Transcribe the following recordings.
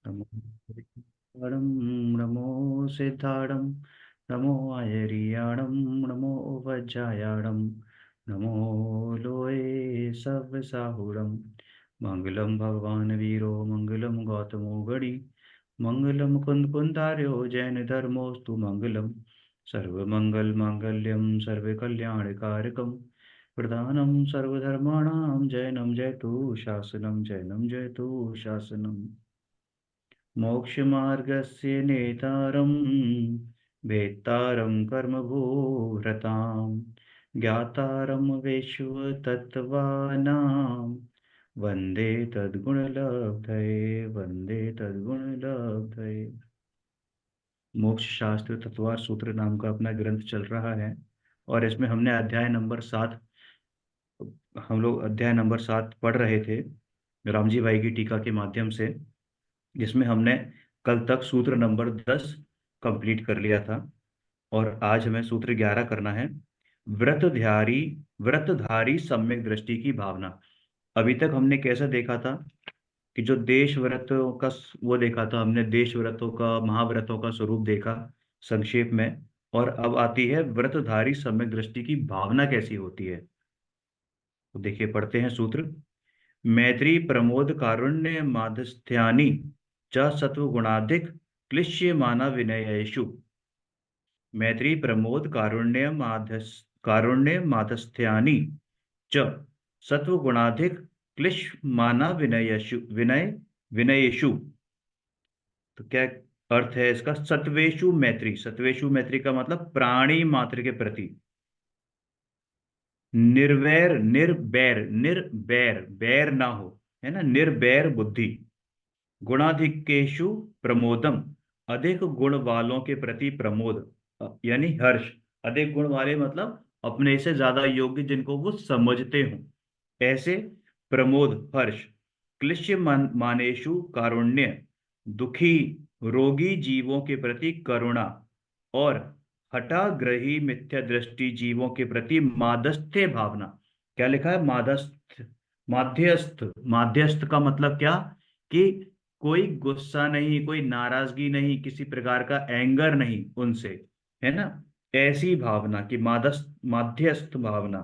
नमो सिद्धाणं नमो सिद्धाणं नमो आयर्याणं नमो वज्रायाणं नमो लोये सव्यसाहुरं मंगलम भगवान वीरो मंगलम गौतमो गणि मंगलम कुंद कुंदार्यो जैन धर्मोस्तु मंगलम सर्वमंगल मांगल्यम सर्वकल्याणकारकम प्रधानम सर्वधर्माणां जैनम जयतु शासनम जैनम जयतु शासनम मोक्षमार्गस्य नेतारं वेत्तारं कर्मभूरतां ज्ञातारं विश्वतत्त्वानां वन्दे तद्गुणलब्धये वन्दे तद्गुणलब्धये। मोक्ष शास्त्र तत्वार सूत्र नाम का अपना ग्रंथ चल रहा है और इसमें हमने हम लोग अध्याय नंबर 7 पढ़ रहे थे राम जी भाई की टीका के माध्यम से, जिसमें हमने कल तक सूत्र नंबर 10 कंप्लीट कर लिया था। और आज हमें सूत्र 11 करना है। व्रतधारी व्रतधारी सम्यक दृष्टि की भावना। अभी तक हमने कैसा देखा था कि जो देश व्रतों का वो देखा था हमने, देश व्रतों का महाव्रतों का स्वरूप देखा संक्षेप में। और अब आती है व्रतधारी सम्यक दृष्टि की भावना कैसी होती है। तो देखिए, पढ़ते हैं सूत्र। मैत्री प्रमोद कारुण्य माधस्थ्यानि च सत्वगुणाधिक क्लिश्यमाना विनयेषु। मैत्री प्रमोद कारुण्य माधस्थ्यानि च सत्वगुणाधिक क्लिश्यमाना विनयेषु। तो क्या अर्थ है इसका? सत्वेषु मैत्री, सत्वेषु मैत्री का मतलब प्राणी मात्र के प्रति। निर्वैर निर्बैर, निर्बैर बैर ना हो, है ना, निर्बैर बुद्धि। गुणाधिकेशु प्रमोदम, अधिक गुण वालों के प्रति प्रमोद, यानी हर्ष। अधिक गुण वाले मतलब अपने से ज्यादा योग्य, जिनको वो समझते हो, ऐसे प्रमोद हर्ष। क्लिश्य मानेशु कारुण्य, दुखी रोगी जीवों के प्रति करुणा। और हठाग्रही मिथ्या दृष्टि जीवों के प्रति मादस्थ्य भावना। क्या लिखा है? मादस्थ, माध्यस्थ। माध्यस्थ का मतलब क्या? कि कोई गुस्सा नहीं, कोई नाराजगी नहीं, किसी प्रकार का एंगर नहीं उनसे, है ना, ऐसी भावना की मादस्थ माध्यस्थ भावना।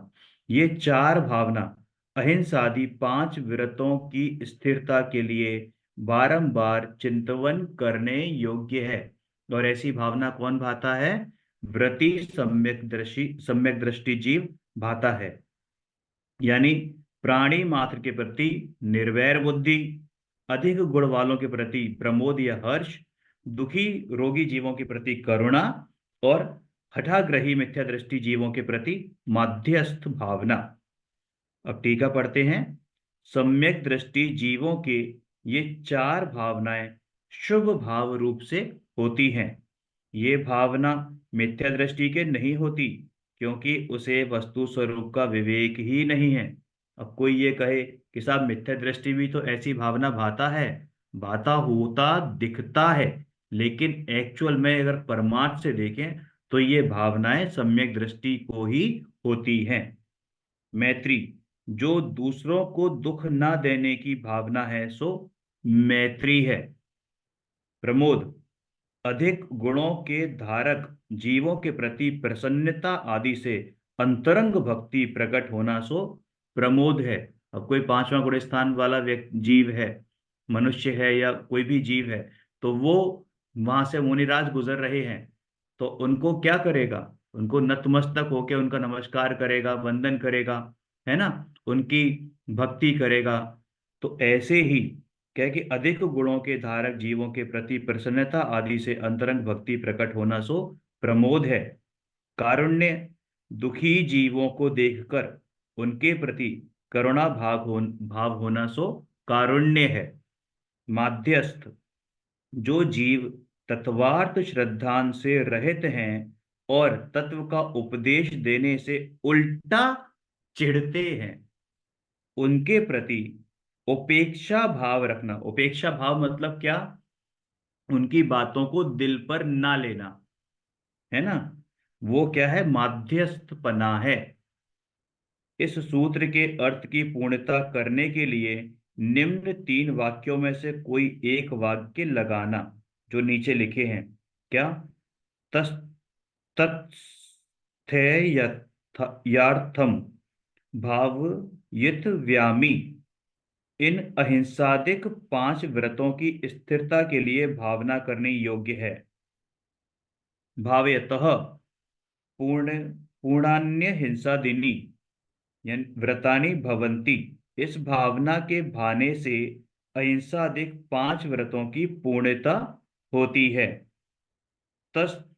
ये चार भावना अहिंसादि पांच व्रतों की स्थिरता के लिए बारंबार चिंतवन करने योग्य है। और ऐसी भावना कौन भाता है? व्रती सम्यक दृष्टि जीव भाता है। यानी प्राणी मात्र के प्रति निर्वैर बुद्धि, अधिक गुण वालों के प्रति प्रमोद या हर्ष, दुखी रोगी जीवों के प्रति करुणा, और हठाग्रही मिथ्या दृष्टि जीवों के प्रति माध्यस्थ भावना। अब टीका पढ़ते हैं। सम्यक दृष्टि जीवों के ये चार भावनाएं शुभ भाव रूप से होती हैं। ये भावना मिथ्या दृष्टि के नहीं होती, क्योंकि उसे वस्तु स्वरूप का विवेक ही नहीं है। अब कोई ये कहे कि साहब मिथ्या दृष्टि भी तो ऐसी भावना भाता है, भाता होता दिखता है, लेकिन एक्चुअल में अगर परमार्थ से देखें तो ये भावनाएं सम्यक दृष्टि को ही होती हैं। मैत्री, जो दूसरों को दुख ना देने की भावना है सो मैत्री है। प्रमोद, अधिक गुणों के धारक जीवों के प्रति प्रसन्नता आदि से अंतरंग भक्ति प्रकट होना सो प्रमोद है। अब कोई पांचवा गुण स्थान वाला व्यक्ति जीव है, मनुष्य है या कोई भी जीव है, तो वो वहां से मुनिराज गुजर रहे हैं, तो उनको क्या करेगा? उनको नतमस्तक होकर उनका नमस्कार करेगा, वंदन करेगा, है ना, उनकी भक्ति करेगा। तो ऐसे ही क्या है कि अधिक गुणों के धारक जीवों के प्रति प्रसन्नता आदि से अंतरंग भक्ति प्रकट होना सो प्रमोद है। कारुण्य, दुखी जीवों को देखकर उनके प्रति करुणा भाव होना सो कारुण्य है। माध्यस्थ, जो जीव तत्वार्थ श्रद्धान से रहित हैं और तत्व का उपदेश देने से उल्टा चिढ़ते हैं, उनके प्रति उपेक्षा भाव रखना। उपेक्षा भाव मतलब क्या? उनकी बातों को दिल पर ना लेना, है ना, वो क्या है? माध्यस्थपना है। इस सूत्र के अर्थ की पूर्णता करने के लिए निम्न तीन वाक्यों में से कोई एक वाक्य लगाना जो नीचे लिखे हैं। क्या? तस् तत्स्थेयर्थम भाव यथ व्यामी, इन अहिंसादिक पांच व्रतों की स्थिरता के लिए भावना करने योग्य है। भावयतः पूर्ण पूर्णान्य हिंसा दिनी व्रतानि भवन्ति, इस भावना के भाने से अहिंसादिक पांच व्रतों की पूर्णता होती है। तस्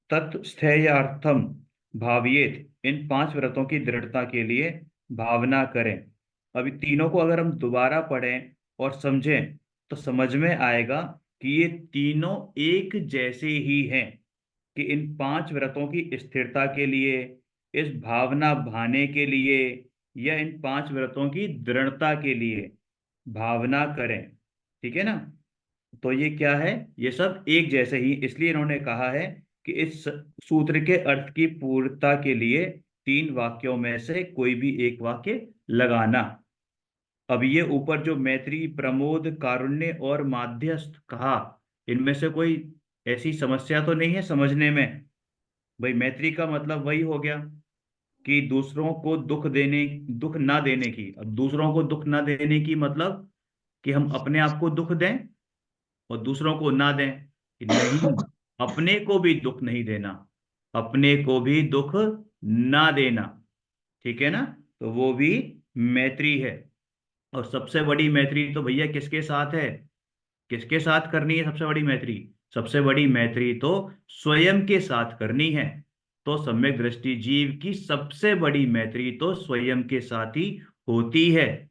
तत्स्थेयार्थम भावियेत, इन पांच व्रतों की दृढ़ता के लिए भावना करें। अभी तीनों को अगर हम दोबारा पढ़ें और समझें तो समझ में आएगा कि ये तीनों एक जैसे ही हैं, कि इन पांच व्रतों की स्थिरता के लिए, इस भावना भाने के लिए, या इन पांच व्रतों की दृढ़ता के लिए भावना करें। ठीक है ना? तो ये क्या है? ये सब एक जैसे ही, इसलिए इन्होंने कहा है कि इस सूत्र के अर्थ की पूर्णता के लिए तीन वाक्यों में से कोई भी एक वाक्य लगाना। अब ये ऊपर जो मैत्री, प्रमोद, कारुण्य और माध्यस्थ कहा, इनमें से कोई ऐसी समस्या तो नहीं है समझने में? भाई मैत्री का मतलब वही हो गया कि दूसरों को दुख देने, दुख ना देने की। अब दूसरों को दुख ना देने की मतलब कि हम अपने आप को दुख दें और दूसरों को ना दें? कि नहीं, अपने को भी दुख नहीं देना, अपने को भी दुख ना देना। ठीक है ना? तो वो भी मैत्री है। और सबसे बड़ी मैत्री तो भैया किसके साथ है? किसके साथ करनी है सबसे बड़ी मैत्री? सबसे बड़ी मैत्री तो स्वयं के साथ करनी है। तो सम्यक दृष्टि जीव की सबसे बड़ी मैत्री तो स्वयं के साथ ही होती है।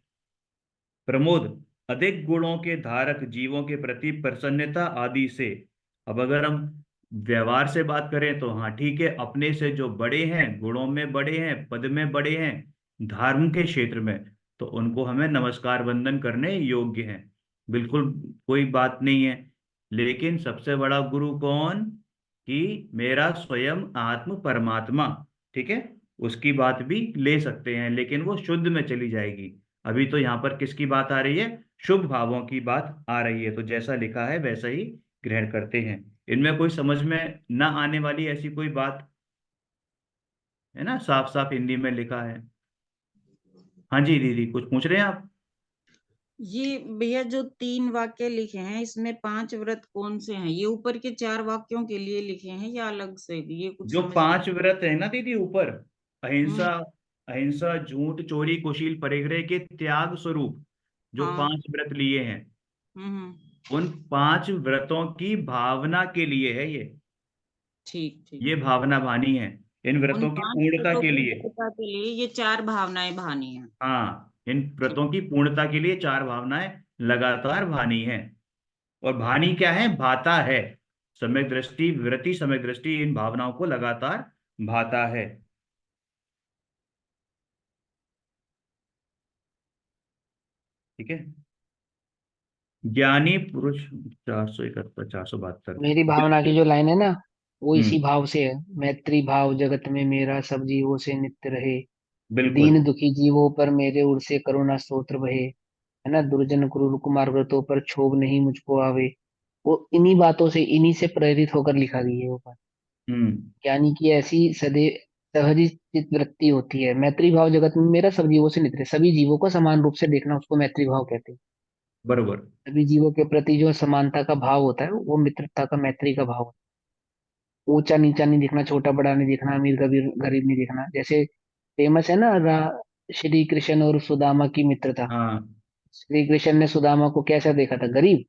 प्रमोद, अधिक गुणों के धारक जीवों के प्रति प्रसन्नता आदि से। अब अगर हम व्यवहार से बात करें तो हाँ ठीक है, अपने से जो बड़े हैं, गुणों में बड़े हैं, पद में बड़े हैं, धर्म के क्षेत्र में, तो उनको हमें नमस्कार वंदन करने योग्य हैं, बिल्कुल कोई बात नहीं है। लेकिन सबसे बड़ा गुरु कौन? कि मेरा स्वयं आत्म परमात्मा। ठीक है? उसकी बात भी ले सकते हैं, लेकिन वो शुद्ध में चली जाएगी। अभी तो यहाँ पर किसकी बात आ रही है? शुभ भावों की बात आ रही है। तो जैसा लिखा है वैसा ही ग्रहण करते हैं। इनमें कोई समझ में ना आने वाली ऐसी कोई बात है ना? साफ साफ हिंदी में लिखा है। हाँ जी दीदी, कुछ पूछ रहे हैं आप? ये भैया जो तीन वाक्य लिखे हैं इसमें पांच व्रत कौन से हैं? ये ऊपर के चार वाक्यों के लिए लिखे हैं या अलग से? ये कुछ जो समझ नहीं। पांच व्रत है ना दीदी ऊपर, हम्म। अहिंसा, अहिंसा, झूठ, चोरी, कुशील, परिग्रह के त्याग स्वरूप जो हाँ। पांच व्रत लिए हैं, हम्म। उन पांच व्रतों की भावना के लिए है ये। ठीक ठीक। ये भावना भानी है इन उन व्रतों की पांच पूर्णता व्रतों के की लिए। पूर्णता के लिए ये चार भावनाएं भानी है। हाँ, इन ठीक। व्रतों की पूर्णता के लिए चार भावनाएं लगातार भानी है। और भानी क्या है? भाता है। सम्यक दृष्टि, वृत्ति, सम्यक दृष्टि इन भावनाओं को लगातार भाता है। ठीक है? ज्ञानी पुरुष, 471, 472। मेरी भावना की जो लाइन है ना, वो इसी हम्म। भाव से है। मैत्री भाव जगत में मेरा सब जीवों से नित्य रहे। बिल्कुल। दीन दुखी जीवों पर मेरे उर से करुणा स्तोत्र बहे। है ना, दुर्जन क्रूर कुमार व्रतों पर क्षोभ नहीं मुझको आवे। वो इन्हीं बातों से, इन्हीं से प्रेरित होकर लिखा गया है वो बात। हम्म। ज्ञानी की ऐसी सदैव सहज चित वृत्ति होती है। मैत्री भाव जगत में मेरा सब जीवों से नित्य रहे। सभी जीवों को समान रूप से देखना, उसको मैत्री भाव कहते हैं। बरोबर। सभी जीवों के प्रति जो समानता का भाव होता है वो मित्रता का, मैत्री का भाव होता है। ऊंचा नीचा नहीं देखना, छोटा बड़ा नहीं देखना, अमीर गरीब गरीब नहीं देखना। जैसे फेमस है ना, श्री कृष्ण और सुदामा की मित्रता। हाँ। श्री कृष्ण ने सुदामा को कैसा देखा था? गरीब?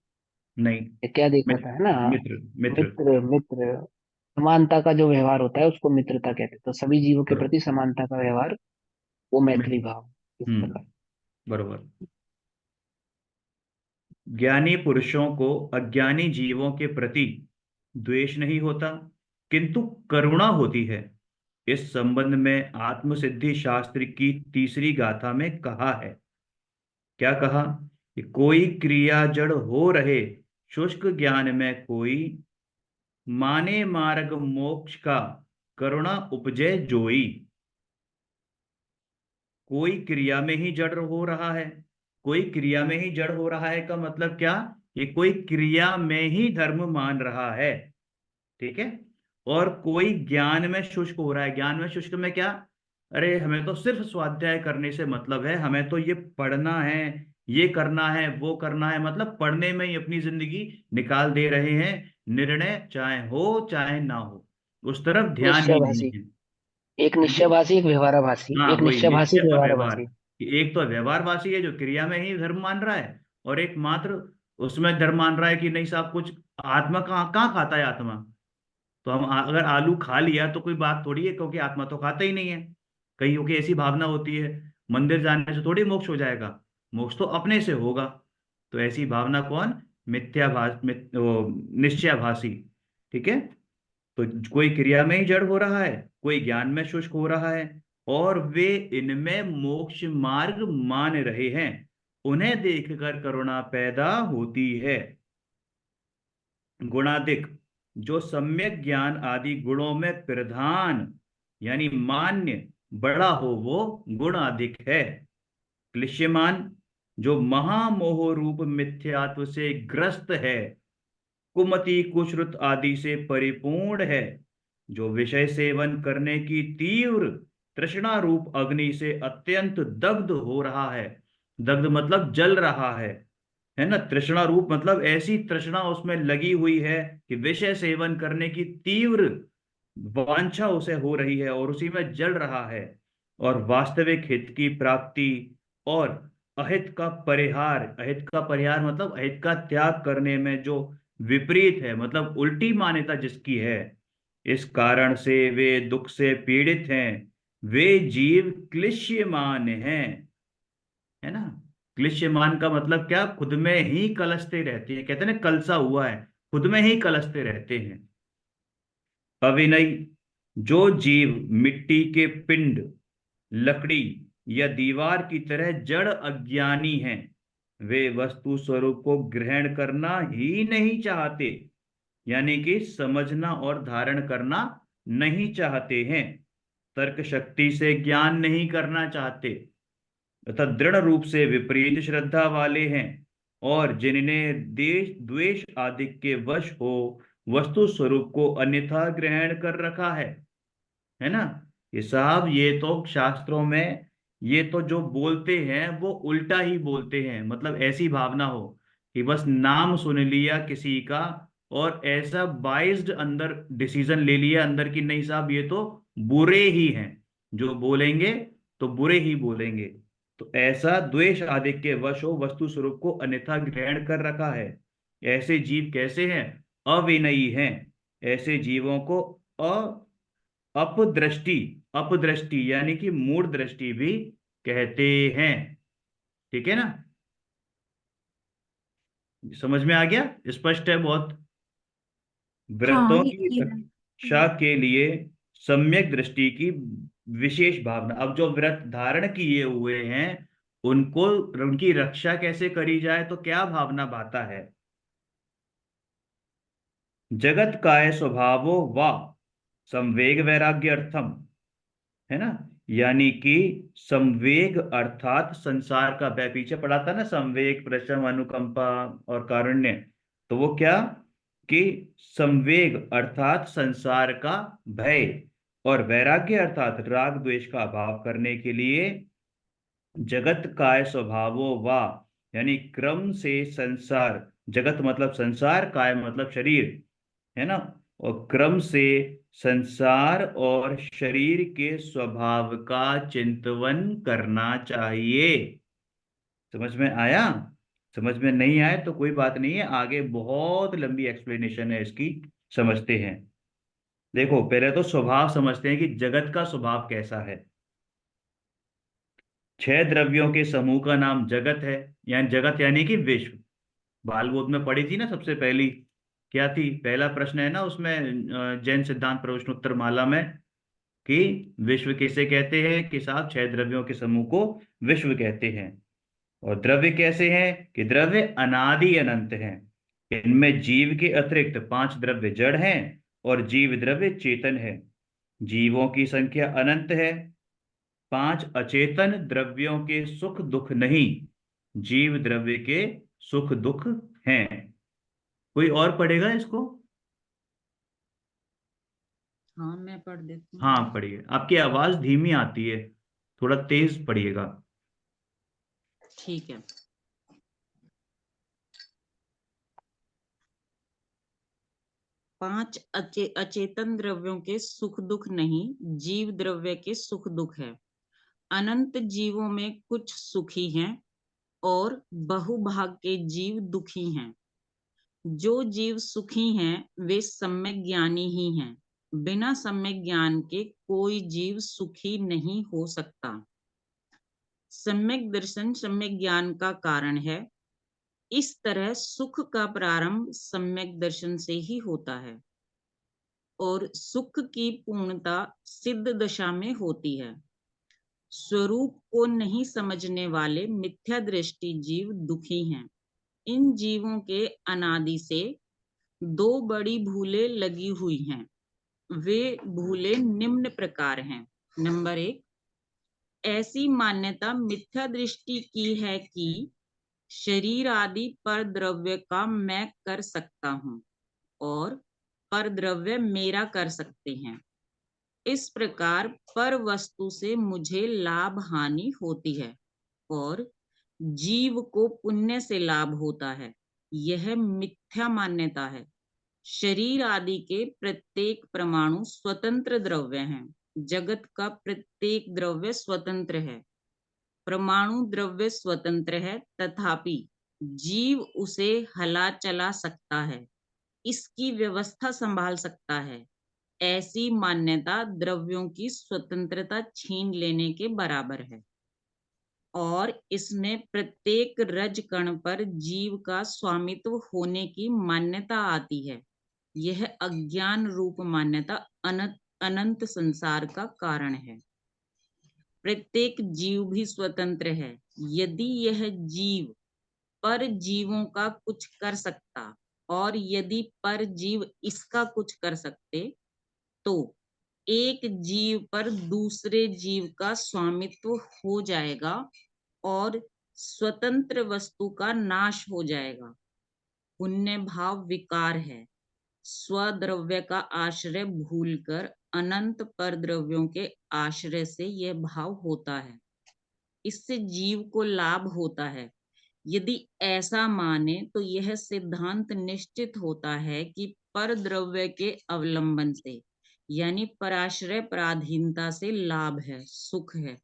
नहीं। या क्या देखा था, है ना? मित्र, मित्र, मित्र। मित्र, मित्र। समानता का जो व्यवहार होता है उसको मित्रता कहते हैं। तो सभी जीवों के बरोबर। प्रति समानता का व्यवहार, वो मैत्री मित्र। भाव, इस प्रकार। हम्म। बरोबर। ज्ञानी पुरुषों को अज्ञानी जीवों के प्रति द्वेष नहीं होता, किंतु करुणा होती है। इस संबंध में आत्मसिद्धि शास्त्र की तीसरी गाथा में कहा है। क्या कहा? कि कोई क्रिया जड़ हो रहे, शुष्क ज्ञान में कोई, माने मार्ग मोक्ष का, करुणा उपजे जोई। कोई क्रिया में ही जड़ हो रहा है, कोई क्रिया में ही जड़ हो रहा है का मतलब क्या, ये कोई क्रिया में ही धर्म मान रहा है, ठीक है। और कोई ज्ञान में शुष्क हो रहा है, ज्ञान में शुष्क में क्या, अरे हमें तो सिर्फ स्वाध्याय करने से मतलब है, हमें तो ये पढ़ना है, ये करना है, वो करना है, मतलब पढ़ने में ही अपनी जिंदगी निकाल दे रहे हैं, निर्णय चाहे हो चाहे ना हो उस तरफ ध्यान ही नहीं निश्चयभाषी, है। एक ये, निश्चयभाषी, एक व्यवहाराभासी, हाँ एक वही निश्चयभाषी, निश्चय एक और व्यवहार, व्यवहाराभासी। कि एक तो व्यवहारवासी है जो क्रिया में ही धर्म मान रहा है, और एक मात्र उसमें धर्म मान रहा है कि नहीं साहब कुछ, आत्मा कहाँ कहाँ खाता है आत्मा, तो हम अगर आलू खा लिया तो कोई बात थोड़ी है, क्योंकि आत्मा तो खाता ही नहीं है। कईयों की ऐसी भावना होती है, मंदिर जाने से थोड़ी मोक्ष हो जाएगा, मोक्ष तो अपने से होगा। तो ऐसी भावना कौन, निश्चयाभासी, ठीक है। तो कोई क्रिया में ही जड़ हो रहा है, कोई ज्ञान में शुष्क हो रहा है, और वे इनमें मोक्ष मार्ग मान रहे हैं, उन्हें देखकर करुणा पैदा होती है। गुणाधिक, जो सम्यक ज्ञान आदि गुणों में प्रधान यानी मान्य बड़ा हो वो गुण अधिक है। क्लिश्यमान, जो महामोह रूप मिथ्यात्व से ग्रस्त है, कुमति कुश्रुत आदि से परिपूर्ण है, जो विषय सेवन करने की तीव्र तृष्णा रूप अग्नि से अत्यंत दग्ध हो रहा है, दग्ध मतलब जल रहा है ना, तृष्णा रूप मतलब ऐसी तृष्णा उसमें लगी हुई है कि विषय सेवन करने की तीव्र वांछा उसे हो रही है और उसी में जल रहा है, और वास्तविक हित की प्राप्ति और अहित का परिहार, अहित का परिहार मतलब अहित का त्याग करने में जो विपरीत है, मतलब उल्टी मान्यता जिसकी है, इस कारण से वे दुख से पीड़ित हैं, वे जीव क्लिश्यमान हैं, है ना। क्लिश्यमान का मतलब क्या, खुद में ही कलसते रहते हैं, कहते हैं ना कलसा हुआ है, खुद में ही कलसते रहते हैं। अविनयी, जो जीव मिट्टी के पिंड, लकड़ी या दीवार की तरह जड़ अज्ञानी हैं, वे वस्तु स्वरूप को ग्रहण करना ही नहीं चाहते, यानी कि समझना और धारण करना नहीं चाहते हैं, तर्क शक्ति से ज्ञान नहीं करना चाहते, तथा दृढ़ रूप से विपरीत श्रद्धा वाले हैं, और जिन्हें देश द्वेष आदि के वश हो वस्तु स्वरूप को अन्यथा ग्रहण कर रखा है ना। ये साहब ये तो शास्त्रों में, ये तो जो बोलते हैं वो उल्टा ही बोलते हैं, मतलब ऐसी भावना हो कि बस नाम सुन लिया किसी का और ऐसा बाइज्ड अंदर डिसीजन ले लिया अंदर की, नहीं साहब ये तो बुरे ही हैं, जो बोलेंगे तो बुरे ही बोलेंगे। तो ऐसा द्वेष आदि के वश हो वस्तु स्वरूप को अन्यथा ग्रहण कर रखा है। ऐसे जीव कैसे हैं, अविनयी हैं। ऐसे जीवों को अपदृष्टि, अपदृष्टि यानी कि मूढ़ दृष्टि भी कहते हैं, ठीक है ना। समझ में आ गया, स्पष्ट है बहुत। हाँ व्रतों ये की क्लियर है। रक्षा के लिए सम्यक दृष्टि की विशेष भावना, अब जो व्रत धारण किए हुए हैं उनको, उनकी रक्षा कैसे करी जाए, तो क्या भावना बाता है। जगत काय स्वभावो वा संवेग वैराग्य अर्थम, है ना, यानी कि संवेग अर्थात संसार का भय, पीछे पढ़ा था ना, संवेग प्रशम अनुकंपा और कारुण्य, तो वो क्या, कि संवेग अर्थात संसार का भय, और वैराग्य अर्थात राग द्वेष का अभाव करने के लिए जगत काय स्वभावो वा, यानी क्रम से संसार, जगत मतलब संसार, काय मतलब शरीर, है ना, और क्रम से संसार और शरीर के स्वभाव का चिंतन करना चाहिए। समझ में आया, समझ में नहीं आए तो कोई बात नहीं है, आगे बहुत लंबी एक्सप्लेनेशन है इसकी, समझते हैं। देखो पहले तो स्वभाव समझते हैं कि जगत का स्वभाव कैसा है। छह द्रव्यों के समूह का नाम जगत है, यानी जगत यानी कि विश्व, बाल बोध में पढ़ी थी ना सबसे पहली, क्या थी, पहला प्रश्न है ना उसमें, जैन सिद्धांत प्रश्नोत्तर माला में, कि विश्व किसे कहते हैं, कि साहब छह द्रव्यों के समूह को विश्व कहते हैं। और द्रव्य कैसे हैं, कि द्रव्य अनादि अनंत हैं, इनमें जीव के अतिरिक्त पांच द्रव्य जड़ हैं और जीव द्रव्य चेतन है। जीवों की संख्या अनंत है, पांच अचेतन द्रव्यों के सुख दुख नहीं, जीव द्रव्य के सुख दुख हैं। कोई और पढ़ेगा इसको? हाँ, मैं पढ़ देती हूँ। हाँ पढ़िए, आपकी आवाज धीमी आती है, थोड़ा तेज पढ़िएगा। ठीक है। पांच अचेतन द्रव्यों के सुख दुख नहीं, जीव द्रव्य के सुख दुख है। अनंत जीवों में कुछ सुखी हैं और बहुभाग के जीव दुखी हैं। जो जीव सुखी हैं वे सम्यक ज्ञानी ही हैं। बिना सम्यक ज्ञान के कोई जीव सुखी नहीं हो सकता। सम्यक दर्शन सम्यक ज्ञान का कारण है। इस तरह सुख का प्रारंभ सम्यक दर्शन से ही होता है और सुख की पूर्णता सिद्ध दशा में होती है। स्वरूप को नहीं समझने वाले मिथ्या दृष्टि जीव दुखी हैं। इन जीवों के अनादि से दो बड़ी भूलें लगी हुई हैं। वे भूलें निम्न प्रकार हैं। नंबर 1, ऐसी मान्यता मिथ्या दृष्टि की है कि शरीर आदि पर द्रव्य का मैं कर सकता हूँ और पर द्रव्य मेरा कर सकते हैं। इस प्रकार पर वस्तु से मुझे लाभ हानि होती है और जीव को पुण्य से लाभ होता है। यह मिथ्या मान्यता है। शरीर आदि के प्रत्येक परमाणु स्वतंत्र द्रव्य हैं। जगत का प्रत्येक द्रव्य स्वतंत्र है। परमाणु द्रव्य स्वतंत्र है, तथापि जीव उसे हला चला सकता है, इसकी व्यवस्था संभाल सकता है। ऐसी मान्यता द्रव्यों की स्वतंत्रता छीन लेने के बराबर है और इसमें प्रत्येक रज कण पर जीव का स्वामित्व होने की मान्यता आती है। यह अज्ञान रूप मान्यता अनंत संसार का कारण है। प्रत्येक जीव भी स्वतंत्र है। यदि यह जीव पर जीवों का कुछ कर सकता और यदि पर जीव इसका कुछ कर सकते, तो एक जीव पर दूसरे जीव का स्वामित्व हो जाएगा और स्वतंत्र वस्तु का नाश हो जाएगा। पुण्य भाव विकार है। स्वद्रव्य का आश्रय भूलकर अनंत पर द्रव्यों के आश्रय से यह भाव होता है। इससे जीव को लाभ होता है। यदि ऐसा माने तो यह सिद्धांत निश्चित होता है कि पर द्रव्य के अवलंबन से यानी पराश्रय पराधीनता से लाभ है, सुख है,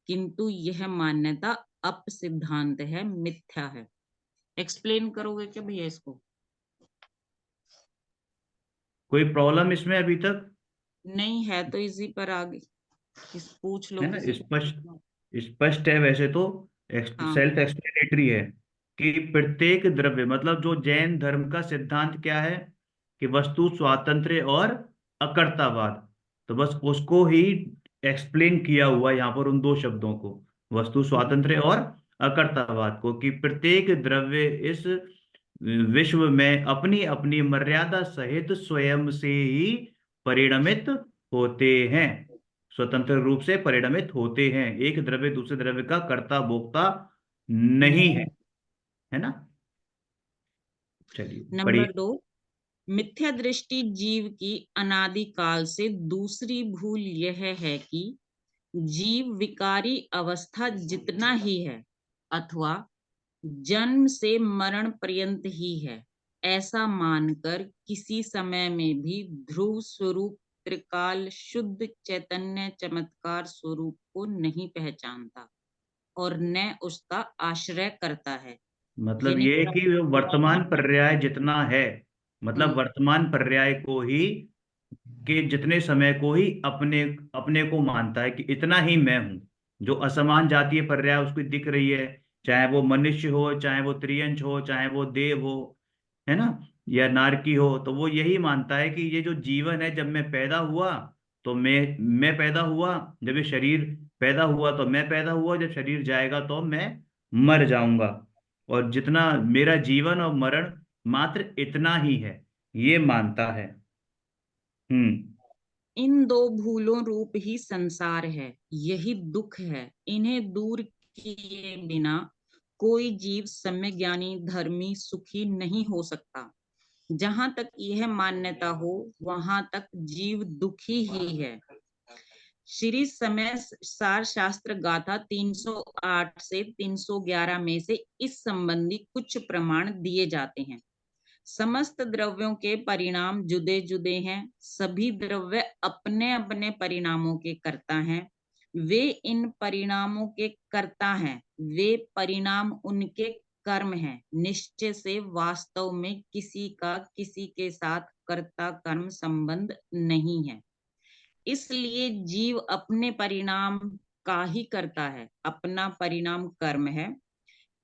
किंतु यह मान्यता अप सिद्धांत है, मिथ्या है। एक्सप्लेन करोगे क्या भैया इसको? कोई प्रॉब्लम इसमें अभी तक? नहीं है तो इसी पर आगे पूछ लो है ना, किसी स्पष्ट? को। स्पष्ट है वैसे तो, हाँ। सेल्फ एक्सप्लेनेटरी है कि प्रत्येक द्रव्य, मतलब जो जैन धर्म का सिद्धांत क्या है कि वस्तु स्वातंत्र्य और अकर्तावाद, तो बस उसको ही एक्सप्लेन किया हुआ है यहाँ पर उन दो शब्दों को, वस्तु स्वातंत्र्य और अकर्तावाद को, कि प्रत्येक द्रव्य इस विश्व में अपनी अपनी मर्यादा सहित स्वयं से ही परिणमित होते हैं, स्वतंत्र रूप से परिणमित होते हैं। एक द्रव्य दूसरे द्रव्य का कर्ता भोक्ता नहीं है, है ना? चलिए पढ़िए। नंबर 2, मिथ्या दृष्टि जीव की अनादि काल से दूसरी भूल यह है कि जीव विकारी अवस्था जितना ही है अथवा जन्म से मरण पर्यंत ही है, ऐसा मानकर किसी समय में भी ध्रुव स्वरूप त्रिकाल शुद्ध चैतन्य चमत्कार स्वरूप को नहीं पहचानता और न उसका आश्रय करता है। मतलब यानी ये कि वर्तमान पर्याय जितना है, मतलब हम्म, वर्तमान पर्याय को ही, के जितने समय को ही अपने अपने को मानता है कि इतना ही मैं हूं। जो असमान जातीय पर्याय उसको दिख रही है, चाहे वो मनुष्य हो, चाहे वो त्रियंश हो, चाहे वो देव हो, है ना, या नारकी हो, तो वो यही मानता है कि ये जो जीवन है, जब मैं पैदा हुआ तो मैं पैदा हुआ, जब ये शरीर पैदा हुआ तो मैं पैदा हुआ, जब शरीर जाएगा तो मैं मर जाऊंगा, और जितना मेरा जीवन और मरण मात्र इतना ही है, ये मानता है। हम्म। इन दो भूलों रूप ही संसार है, यही दुख है। इन्हें दूर किए बिना कोई जीव सम्य ज्ञानी, धर्मी, सुखी नहीं हो सकता। जहां तक यह मान्यता हो वहां तक जीव दुखी ही है। श्री समय सार शास्त्र गाथा 308 से 311 में से इस संबंधी कुछ प्रमाण दिए जाते हैं। समस्त द्रव्यों के परिणाम जुदे जुदे हैं। सभी द्रव्य अपने अपने परिणामों के कर्ता हैं। वे इन परिणामों के कर्ता हैं। वे परिणाम उनके कर्म हैं। निश्चय से वास्तव में किसी का किसी के साथ कर्ता कर्म संबंध नहीं है। इसलिए जीव अपने परिणाम का ही करता है। अपना परिणाम कर्म है।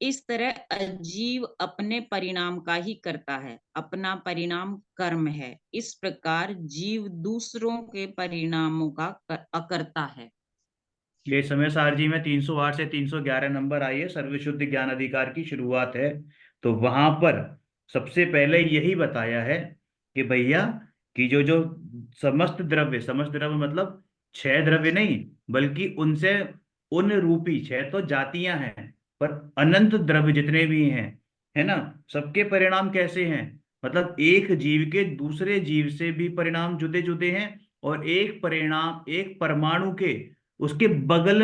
इस तरह अजीव अपने परिणाम का ही करता है। अपना परिणाम कर्म है। इस प्रकार जीव दूसरों के परिणामों का अकर्ता है। ये समय सारजी में 308 से 311 नंबर आई है, सर्वशुद्ध ज्ञान अधिकार की शुरुआत है। तो वहां पर सबसे पहले यही बताया है कि भैया कि जो जो समस्त द्रव्य मतलब छह द्रव्य नहीं, बल्कि उनसे उन रूपी छह तो जातियां हैं, पर अनंत द्रव्य जितने भी हैं, है ना, सबके परिणाम कैसे हैं? मतलब एक जीव के दूसरे जीव से भी परिणाम जुदे जुदे हैं, और एक परिणाम एक परमाणु के उसके बगल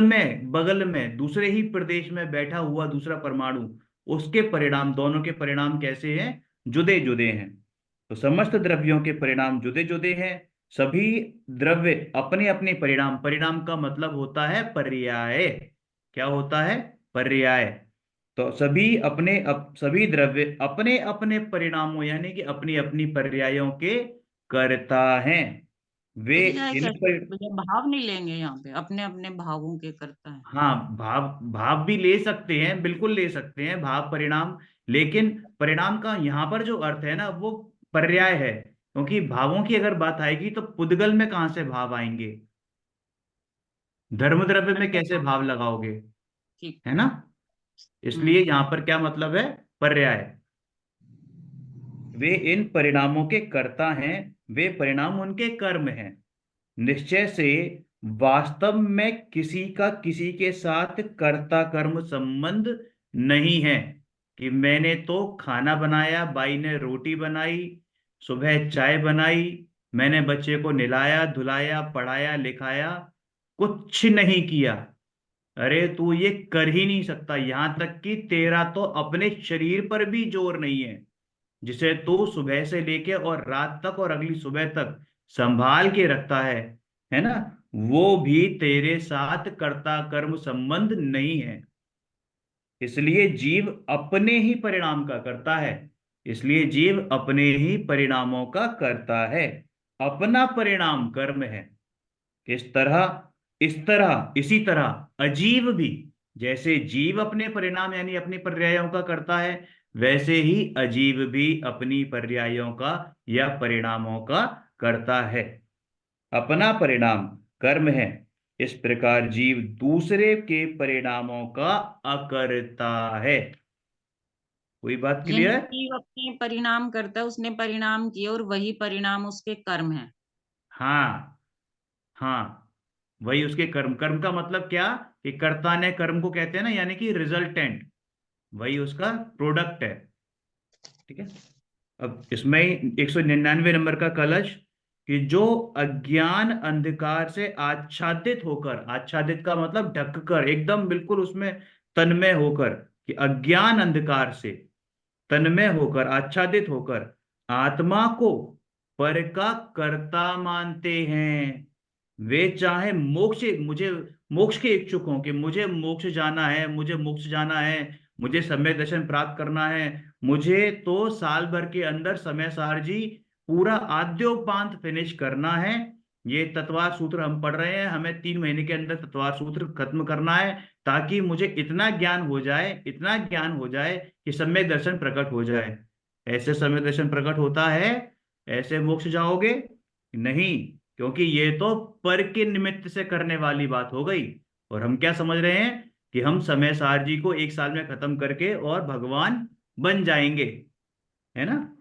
में दूसरे ही प्रदेश में बैठा हुआ दूसरा परमाणु, उसके परिणाम, दोनों के परिणाम कैसे हैं? जुदे जुदे हैं। तो समस्त द्रव्यों के परिणाम जुदे जुदे हैं। सभी द्रव्य अपने अपने परिणाम, परिणाम का मतलब होता है पर्याय। क्या होता है? पर्याय। तो सभी द्रव्य अपने अपने परिणामों यानी कि अपनी अपनी पर्यायों के कर्ता हैं। वे पर्याय इन कैसे? भैया भाव नहीं लेंगे यहाँ पे, अपने अपने भावों के करता है। हाँ, भाव भाव भी ले सकते हैं, बिल्कुल ले सकते हैं भाव परिणाम। लेकिन परिणाम का यहाँ पर जो अर्थ है ना, वो पर्याय है, क्योंकि भावों की अगर बात आएगी तो पुद्गल में कहाँ से भाव आएंगे? धर्म द्रव्य में कैसे अच्छा, भाव लगाओगे? ठीक। है ना? इसलिए यहाँ पर क्या मतलब है? पर्याय। वे इन परिणामों के कर्ता हैं। वे परिणाम उनके कर्म हैं। निश्चय से वास्तव में किसी का किसी के साथ कर्ता कर्म संबंध नहीं है। कि मैंने तो खाना बनाया, बाई ने रोटी बनाई, सुबह चाय बनाई, मैंने बच्चे को नहलाया धुलाया पढ़ाया लिखाया, कुछ नहीं किया। अरे तू ये कर ही नहीं सकता। यहां तक कि तेरा तो अपने शरीर पर भी जोर नहीं है, जिसे तू सुबह से लेके और रात तक और अगली सुबह तक संभाल के रखता है ना, वो भी तेरे साथ कर्ता कर्म संबंध नहीं है। इसलिए जीव अपने ही परिणाम का करता है। इसलिए जीव अपने ही परिणामों का करता है। अपना परिणाम कर्म है। इसी तरह अजीव भी, जैसे जीव अपने परिणाम यानी अपनी पर्यायों का करता है, वैसे ही अजीव भी अपनी पर्यायों का या परिणामों का करता है। अपना परिणाम कर्म है। इस प्रकार जीव दूसरे के परिणामों का अकर्ता है। कोई बात क्लियर यानी है? जीव अपने परिणाम करता है, उसने परिणाम किए और वही परिणाम उसके कर्म है। हाँ, हाँ, वही उसके कर्म। कर्म का मतलब क्या? कि कर्ता ने कर्म को कहते हैं ना, यानी कि रिजल्टेंट, वही उसका प्रोडक्ट है। ठीक है। अब इसमें 199 नंबर का कलश, कि जो अज्ञान अंधकार से आच्छादित होकर, आच्छादित का मतलब ढककर, एकदम बिल्कुल उसमें तन्मय होकर, कि अज्ञान अंधकार से तन्मय होकर आच्छादित होकर आत्मा को पर का कर्ता मानते हैं। वे चाहे मोक्ष के इच्छुक हों, कि मुझे मोक्ष जाना है, मुझे मोक्ष जाना है, मुझे सम्यक दर्शन प्राप्त करना है, मुझे तो साल भर के अंदर समय सारजी पूरा आद्योपांत फिनिश करना है। ये तत्वार सूत्र हम पढ़ रहे हैं, हमें 3 महीने के अंदर तत्वार सूत्र खत्म करना है, ताकि मुझे इतना ज्ञान हो जाए, इतना ज्ञान हो जाए कि सम्यक दर्शन प्रकट हो जाए। ऐसे सम्यक दर्शन प्रकट होता है? ऐसे मोक्ष जाओगे? नहीं, क्योंकि ये तो पर के निमित्त से करने वाली बात हो गई। और हम क्या समझ रहे हैं? कि हम समय सार जी को 1 साल में खत्म करके और भगवान बन जाएंगे, है ना।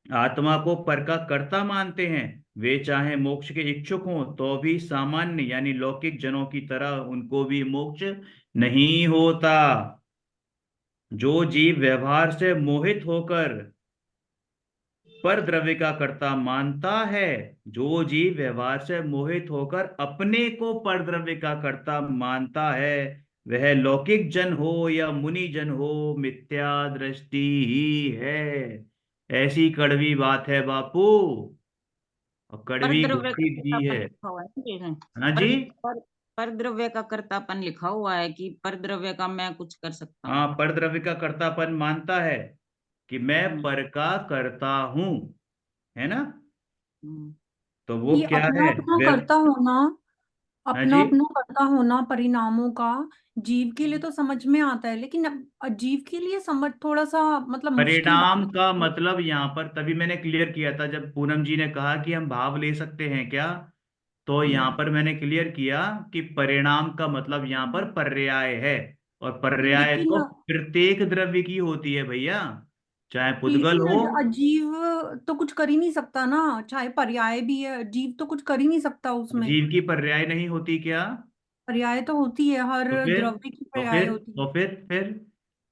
आत्मा को पर का कर्ता मानते हैं। वे चाहे मोक्ष के इच्छुक हों तो भी सामान्य यानी लौकिक जनों की तरह उनको भी मोक्ष नहीं होता। जो जीव व्यवहार से मोहित होकर पर द्रव्य का कर्ता मानता है, जो जीव व्यवहार से मोहित होकर अपने को पर द्रव्य का कर्ता मानता है, वह लौकिक जन हो या मुनि जन हो, मिथ्या दृष्टि ही है। ऐसी कड़वी बात है बापू, और पर कड़वी द्रव्य का घुट्टी भी कर्तापन है। लिखा हुआ है ना ये है। हाँ पर जी। पर पर द्रव्य का कर्तापन लिखा हुआ है कि पर द्रव्य का मैं कुछ कर सकता हाँ, हूँ। पर द्रव्य का कर्तापन मानता है कि मैं हम्म पर का करता हूं, है ना। हम्म तो वो ये क्या अपना है, अपना वे। करता होना, हाँ अपना जी। अपना करता होना परिणामों का जीव के लिए तो समझ में आता है, लेकिन जीव के लिए समझ थोड़ा सा मतलब मुश्किल परिणाम बात का है। मतलब यहाँ पर तभी मैंने क्लियर किया था जब पूनम जी ने कहा कि हम भाव ले सकते हैं क्या, तो यहाँ हम्म पर मैंने क्लियर किया कि परिणाम का मतलब यहाँ पर पर्याय है, और पर्याय लेकिन तो प्रत्येक द्रव्य की होती है भैया, चाहे पुद्गल लेकिन हो। अजीव तो कुछ कर ही नहीं सकता ना, चाहे पर्याय भी है, जीव तो कुछ कर ही नहीं सकता उसमें। जीव की पर्याय नहीं होती क्या। पर्याय तो होती है, हर तो फिर द्रव्य की तो पर्याय फिर होती है, तो फिर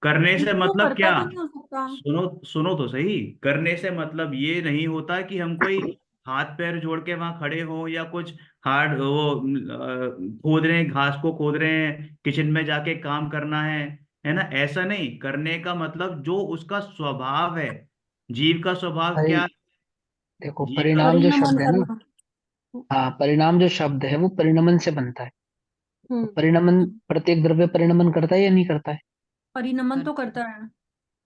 करने से लेकिन वो मतलब करता क्या। तो नहीं हो सकता। सुनो, सुनो तो सही। करने से मतलब ये नहीं होता कि हम कोई हाथ पैर जोड़ के वहां खड़े हों, या कुछ हार्ड वो खोद रहे हैं, घास को खोद रहे हैं, किचन में जाके काम करना है ना। ऐसा नहीं, करने का मतलब जो उसका स्वभाव है। जीव का स्वभाव भाई क्या है? देखो, जीव का परिणाम जो परिणमन शब्द है ना, करना। हाँ, परिणाम जो शब्द है वो परिणमन से बनता है। तो हम्म। परिणमन, प्रत्येक द्रव्य परिणमन करता है या नहीं करता है। परिणमन कर तो करता है,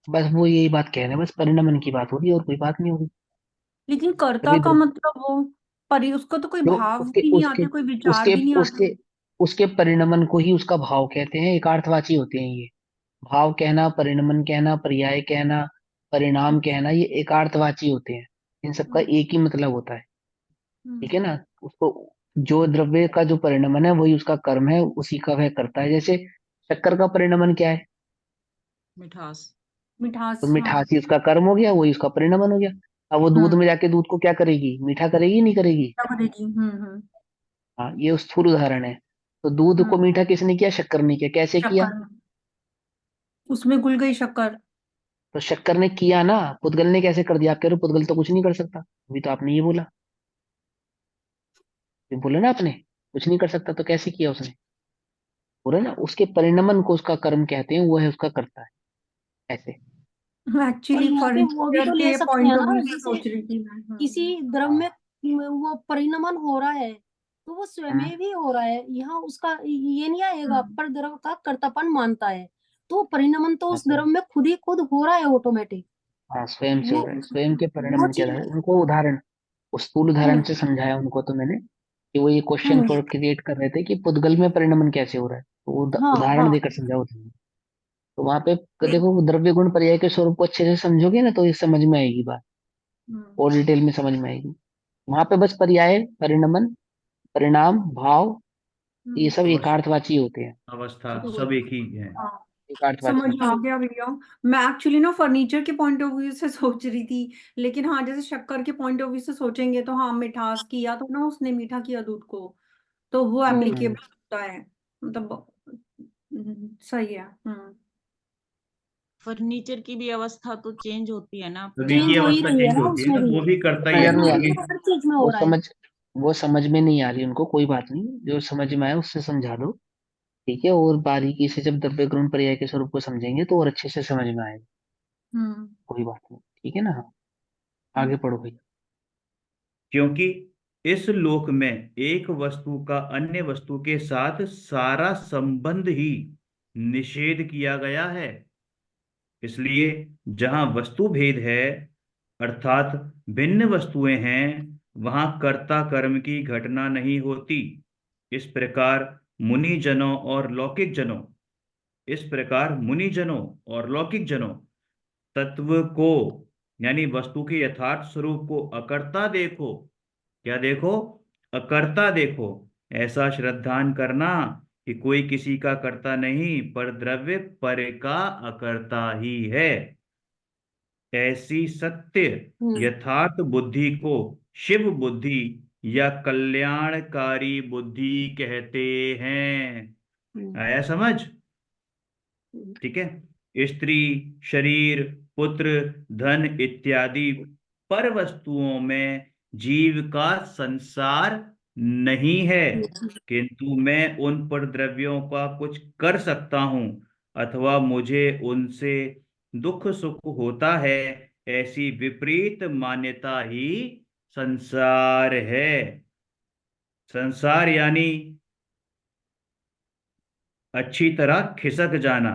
बस वो यही बात कह रहे हैं, बस परिणमन की बात हो रही है और कोई बात नहीं हो रही। लेकिन कर्ता सभी का द्रव्य मतलब वो उसको तो कोई जो भाव उसके भी नहीं उसके आते, कोई विचार उसके भी नहीं उसके आते। उसके परिणमन को ही उसका भाव कहते हैं, एकार्थवाची होते हैं ये। भाव कहना, परिणमन कहना, पर्याय कहना, परिणाम अच्छा। कहना, ये एकार्थवाची होते हैं। इन सबका हम्म, एक ही मतलब होता है। ठीक है हम्म, ना। उसको, जो द्रव्य का जो परिणमन है वही उसका कर्म है, उसी का वह करता है। जैसे शक्कर का परिणमन क्या है। मिठास। तो मिठास, हाँ। मिठास ही उसका कर्म हो गया, वही उसका परिणमन हो गया। अब वो दूध हम्म। में जाके दूध को क्या करेगी, मीठा करेगी नहीं करेगी। क्या करेगी? हाँ, ये स्थूल उदाहरण है। तो दूध को हम्म। मीठा किसने किया, शक्कर ने किया। कैसे किया। शक्कर, उसमें घुल गई शक्कर। तो शक्कर ने किया ना, पुद्गल ने कैसे कर दिया। आप कह रहे हो पुद्गल तो कुछ नहीं कर सकता, अभी तो आपने ये बोला। ये बोला ना आपने, कुछ नहीं कर सकता, तो कैसे किया उसने। बोला ना, उसके परिणमन को उसका कर्म कहते हैं, वो है उसका करता है। ऐसे। और एक्चुअली यहाँ पे वो भी फर्नीचर तो ले के सकते हैं पॉइंट ऑफ ना, व्यू से जैसे सोच रही थी मैं। किसी द्रव में वो परिणमन हो रहा है तो वो हाँ, स्वयं भी हो रहा है, यहाँ उसका ये नहीं आएगा हम्म। पर द्रव का कर्तापन मानता है, तो परिणमन तो हाँ, उस द्रव में खुद ही खुद हो रहा है ऑटोमेटिक। हाँ, स्वयं से हो वो रहा है। स्वयं के वो परिणमन के चीज। आधार उनको उदाहरण, उस स्थूल उदाहरण हम्म से समझाया उनको तो मैंने, कि वो ये क्वेश्चन हम्म, फॉर क्रिएट कर रहे थे कि पुद्गल में परिणमन कैसे हो रहा है, तो वो हाँ उदाहरण हाँ। देकर समझाओ तुमने। तो वहां पे देखो, द्रव्य गुण पर्याय के स्वरूप को अच्छे से समझोगे ना तो ये समझ में आएगी बात, हम्म, और डिटेल में समझ में आएगी। वहां पे बस पर्याय, परिणमन, परिणाम, भाव, ये सब अवस्था, एकार्थवाची होते हैं। अवस्था हम्म। सब एक ही है। हाँ, एकार्थवाची समझ होते आ हैं। गया भैया। मैं एक्चुअली ना फर्नीचर के पॉइंट ऑफ व्यू से सोच रही थी, लेकिन हाँ, जैसे शक्कर के पॉइंट ऑफ व्यू से सोचेंगे तो हाँ, मिठास किया तो ना, उसने मीठा किया दूध को, तो वो हम्म। हम्म। एप्लीकेबल होता है, मतलब सही है। हम्म। फर्नीचर की भी अवस्था तो चेंज होती है ना सभी अपने की चेंज हो ही अवस्था रही है चेंज ना होती है उसमें ना, भी, वो भी करता ही है क्लियर नहीं आ क्योंकि। परिणमन रही, तो हर चीज में वो हो रहा है। समझ वो समझ में नहीं आ रही उनको, कोई बात नहीं, जो समझ में आए उससे समझा दो। ठीक है, और बारीकी से जब द्रव्य गुण पर्याय के स्वरूप को समझेंगे तो और अच्छे से समझ में आएगा। हम्म। कोई बात नहीं, ठीक है ना। हाँ, आगे हम्म। पढ़ो भाई। क्योंकि इस लोक में एक वस्तु का अन्य वस्तु के साथ सारा संबंध ही निषेध किया गया है, इसलिए जहां वस्तु भेद है, अर्थात भिन्न वस्तुएं हैं, वहां कर्ता कर्म की घटना नहीं होती। इस प्रकार मुनि जनों और लौकिक जनों इस प्रकार मुनि जनों और लौकिक जनों तत्व को, यानी वस्तु के यथार्थ स्वरूप को अकर्ता देखो। क्या देखो, अकर्ता देखो। ऐसा श्रद्धान करना कि कोई किसी का कर्ता नहीं, पर द्रव्य पर का अकर्ता ही है। ऐसी सत्य हम्म यथार्थ बुद्धि को शिव बुद्धि या कल्याणकारी बुद्धि कहते हैं। हम्म आया समझ। हम्म। ठीक है। स्त्री, शरीर, पुत्र, धन इत्यादि पर वस्तुओं में जीव का संसार नहीं है, किंतु मैं उन पर द्रव्यों का कुछ कर सकता हूं अथवा मुझे उनसे दुख सुख होता है, ऐसी विपरीत मान्यता ही संसार है। संसार यानी अच्छी तरह खिसक जाना।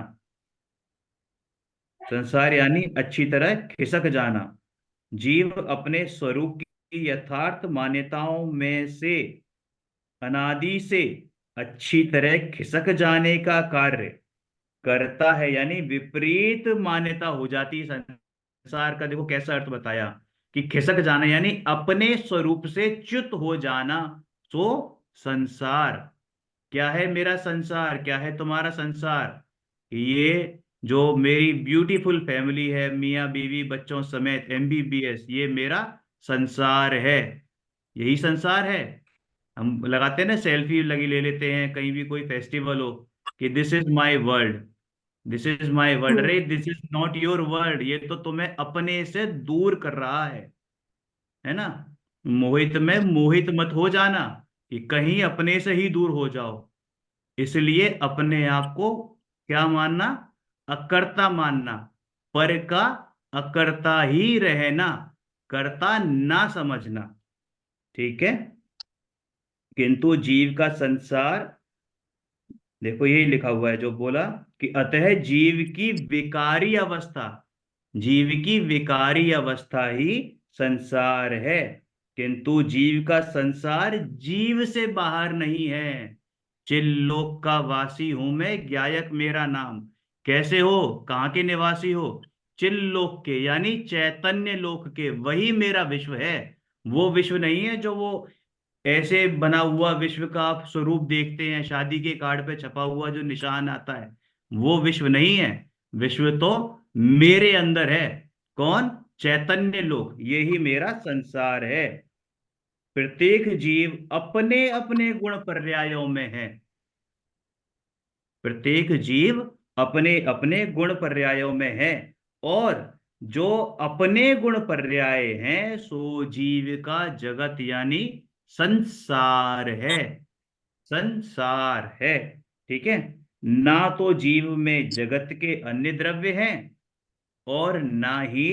संसार यानी अच्छी तरह खिसक जाना। जीव अपने स्वरूप की यथार्थ मान्यताओं में से अनादि से अच्छी तरह खिसक जाने का कार्य करता है, यानी विपरीत मान्यता हो जाती है संसार का। देखो कैसा अर्थ बताया कि खिसक जाना यानी अपने स्वरूप से च्युत हो जाना। सो संसार क्या है? मेरा संसार क्या है? तुम्हारा संसार ये जो मेरी ब्यूटीफुल फैमिली है, मियाँ बीवी बच्चों समेत एमबीबीएस, ये मेरा संसार है। यही संसार है। हम लगाते हैं ना सेल्फी, लगी ले लेते हैं कहीं भी कोई फेस्टिवल हो कि this is my world, this is my world. अरे this is not your world, ये तो तुम्हें अपने से दूर कर रहा है ना। मोहित में मोहित मत हो जाना कि कहीं अपने से ही दूर हो जाओ। इसलिए अपने आप को क्या मानना? अकर्ता मानना। पर का अकर्ता ही रहना, कर्ता ना समझना। ठीक है। किंतु जीव का संसार, देखो यही लिखा हुआ है जो बोला कि अतः जीव की विकारी अवस्था, जीव की विकारी अवस्था ही संसार है, किंतु जीव का संसार जीव से बाहर नहीं है। चिल्लोक का वासी हूं मैं, ज्ञायक मेरा नाम। कैसे हो? कहाँ के निवासी हो? चिल्लोक के, यानी चैतन्य लोक के। वही मेरा विश्व है। वो विश्व नहीं है जो वो ऐसे बना हुआ विश्व का आप स्वरूप देखते हैं, शादी के कार्ड पे छपा हुआ जो निशान आता है, वो विश्व नहीं है। विश्व तो मेरे अंदर है। कौन? चैतन्य लोक, यही मेरा संसार है। प्रत्येक जीव अपने अपने गुण पर्यायों में है। प्रत्येक जीव अपने अपने गुण पर्यायों में है, और जो अपने गुण पर्याय हैं सो जीव का जगत यानी संसार है। संसार है। ठीक है। ना तो जीव में जगत के अन्य द्रव्य हैं, और ना ही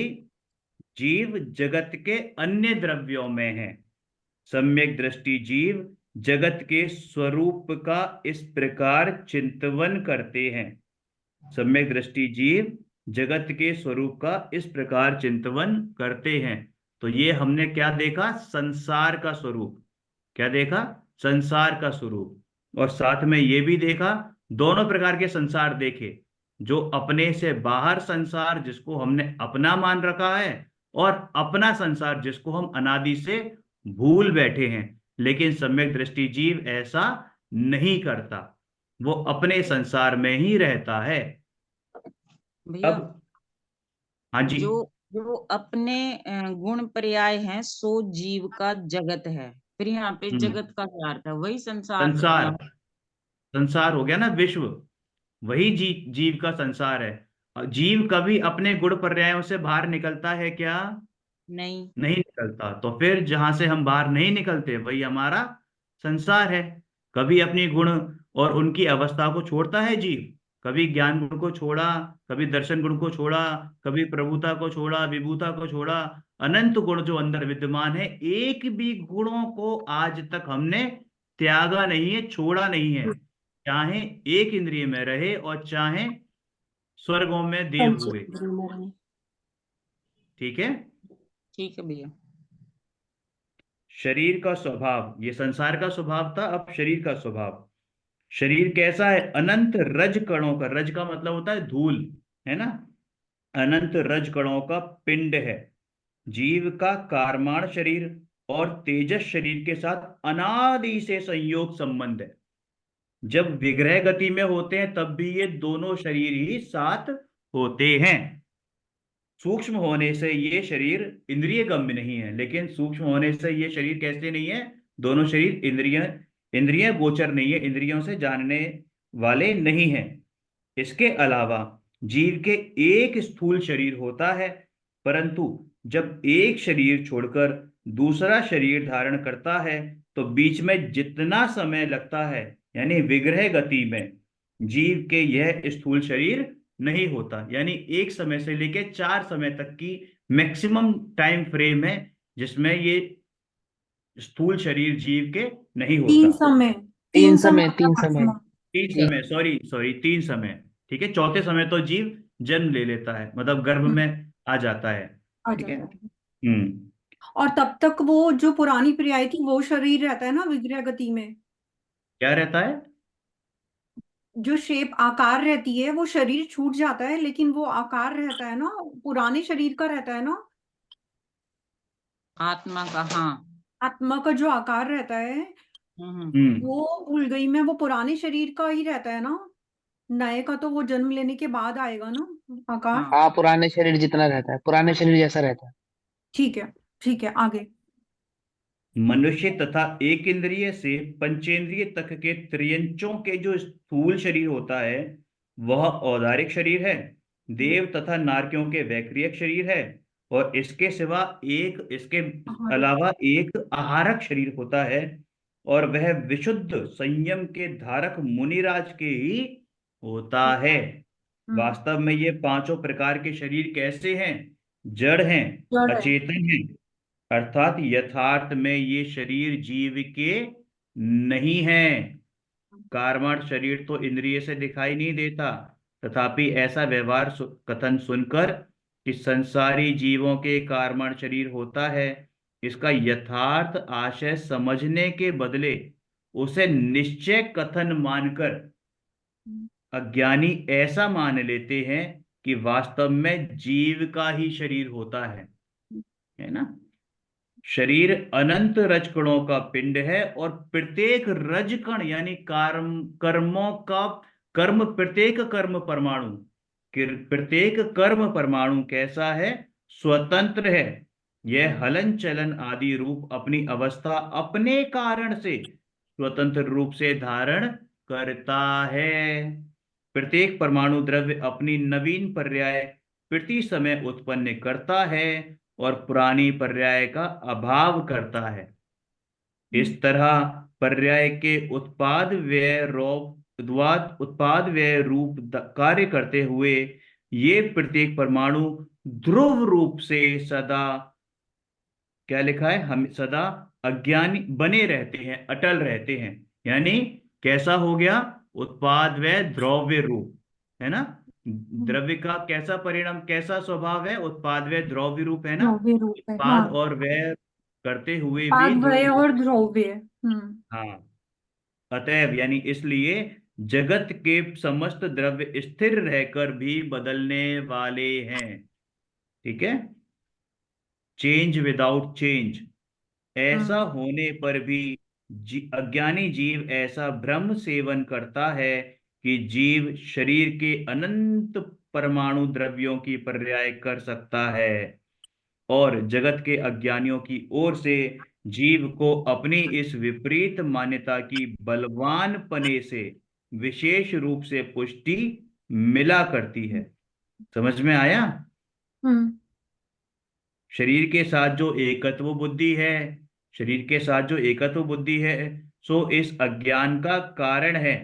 जीव जगत के अन्य द्रव्यों में है। सम्यक दृष्टि जीव जगत के स्वरूप का इस प्रकार चिंतवन करते हैं। सम्यक दृष्टि जीव जगत के स्वरूप का इस प्रकार चिंतवन करते हैं। तो ये हमने क्या देखा? संसार का स्वरूप। क्या देखा? संसार का स्वरूप। और साथ में ये भी देखा, दोनों प्रकार के संसार देखे। जो अपने से बाहर संसार जिसको हमने अपना मान रखा है, और अपना संसार जिसको हम अनादि से भूल बैठे हैं। लेकिन सम्यक दृष्टि जीव ऐसा नहीं करता, वो अपने संसार में ही रहता है। भैया अब हाँ जी। जो जो अपने गुण पर्याय हैं सो जीव का जगत है। फिर यहाँ पे हम्म। जगत का क्या अर्थ है? वही संसार संसार, संसार हो गया ना विश्व, वही जीव का संसार है। जीव कभी अपने गुण पर्यायों से बाहर निकलता है क्या? नहीं। नहीं निकलता। तो फिर जहां से हम बाहर नहीं निकलते वही हमारा संसार है। कभी अपनी गुण और उनकी अवस्था को छोड़ता है जीव? कभी ज्ञान गुण को छोड़ा, कभी दर्शन गुण को छोड़ा, कभी प्रभुता को छोड़ा, विभूता को छोड़ा। अनंत गुण जो अंदर विद्यमान है, एक भी गुणों को आज तक हमने त्यागा नहीं है, छोड़ा नहीं है। चाहे एक इंद्रिय में रहे और चाहे स्वर्गों में देव पंच हुए। इंद्रियों में रहे। ठीक है। ठीक है भैया। शरीर का स्वभाव, ये संसार का स्वभाव था, अब शरीर का स्वभाव। शरीर कैसा है? अनंत रज कणों का, रज का मतलब होता है धूल, है ना। अनंत रज कणों का पिंड है। जीव का कारमाण शरीर और तेजस शरीर के साथ अनादि से संयोग संबंध है। जब विग्रह गति में होते हैं तब भी ये दोनों शरीर ही साथ होते हैं। सूक्ष्म होने से ये शरीर इंद्रिय गम्य नहीं है, लेकिन सूक्ष्म होने से ये शरीर कैसे नहीं है? दोनों शरीर इंद्रिय इंद्रिय गोचर नहीं है, इंद्रियों से जानने वाले नहीं हैं। इसके अलावा जीव के एक स्थूल शरीर होता है, परंतु जब एक शरीर छोड़कर दूसरा शरीर धारण करता है तो बीच में जितना समय लगता है, यानी विग्रह गति में, जीव के यह स्थूल शरीर नहीं होता। यानी एक समय से लेकर 4 समय तक की मैक्सिमम टाइम फ्रेम है जिसमें ये स्थूल शरीर जीव के नहीं होता। 3 समय, तीन 3 समय समय, तीन समय। मैक्सिमम। 3 समय, सॉरी सॉरी, 3 समय। ठीक है, चौथे समय तो जीव जन्म ले लेता है, मतलब गर्भ में आ जाता है। आ ठीक है। जाता है। हम्म। और तब तक वो जो पुरानी प्रियाय थी वो शरीर रहता है ना विग्रह गति में। क्या रहता है? जो शेप आकार रहती है वो शरीर छूट जाता है, लेकिन वो आकार रहता है ना, पुराने शरीर का रहता है ना। आत्मा का, हाँ। आत्मा का जो आकार रहता है हम्म। वो भूल गई मैं, वो पुराने शरीर का ही रहता है ना। नए का तो वो जन्म लेने के बाद आएगा ना आकार। हाँ। हाँ, पुराने शरीर जितना रहता है, पुराने शरीर जैसा रहता है। ठीक है, ठीक है, आगे। मनुष्य तथा एक इंद्रिय से पंचेंद्रिय तक के त्रियंचों के जो स्थूल शरीर होता है वह औदारिक शरीर है। देव तथा नारकियों के वैक्रियक शरीर है। और इसके सिवा एक, इसके आहार। अलावा एक आहारक शरीर होता है, और वह विशुद्ध संयम के धारक मुनिराज के ही होता है। हम्म। वास्तव में ये पांचों प्रकार के शरीर कैसे हैं? जड़ हैं, जड़ है। अचेतन हैं, अर्थात यथार्थ में ये शरीर जीव के नहीं है। कार्बन शरीर तो इंद्रिय से दिखाई नहीं देता, तथापि ऐसा व्यवहार कथन सुनकर कि संसारी जीवों के कार्बन शरीर होता है, इसका यथार्थ आशय समझने के बदले उसे निश्चय कथन मानकर अज्ञानी ऐसा मान लेते हैं कि वास्तव में जीव का ही शरीर होता है ना। शरीर अनंत रजकणों का पिंड है, और प्रत्येक रजकण यानी कर्मों का कर्म, प्रत्येक कर्म परमाणु, प्रत्येक कर्म परमाणु कैसा है? स्वतंत्र है। यह हलन चलन आदि रूप अपनी अवस्था अपने कारण से स्वतंत्र रूप से धारण करता है। प्रत्येक परमाणु द्रव्य अपनी नवीन पर्याय प्रति समय उत्पन्न करता है और पुरानी पर्याय का अभाव करता है। इस तरह पर्याय के उत्पाद व्यय रूप कार्य करते हुए ये प्रत्येक परमाणु ध्रुव रूप से सदा, क्या लिखा है, हम सदा अज्ञानी बने रहते हैं, अटल रहते हैं। यानी कैसा हो गया? उत्पाद व द्रव्य रूप, है ना। द्रव्य का कैसा परिणाम, कैसा स्वभाव है? उत्पाद व द्रव्य रूप, है ना। ध्रुवीय रूप है, हाँ। उत्पाद और व्यय करते हुए भी पादव्य ध्रुव। और ध्रुवीय। हाँ, अतएव यानी इसलिए जगत के समस्त द्रव्य स्थिर रहकर भी बदलने वाले हैं। ठीक है, चेंज विदाउट चेंज। ऐसा हम्म। होने पर भी अज्ञानी जीव ऐसा भ्रम सेवन करता है कि जीव शरीर के अनंत परमाणु द्रव्यों की पर्याय कर सकता है, और जगत के अज्ञानियों की ओर से जीव को अपनी इस विपरीत मान्यता की बलवान पने से विशेष रूप से पुष्टि मिला करती है। समझ में आया? हम्म। शरीर के साथ जो एकत्व बुद्धि है, शरीर के साथ जो एकत्व बुद्धि है, सो इस अज्ञान का कारण है।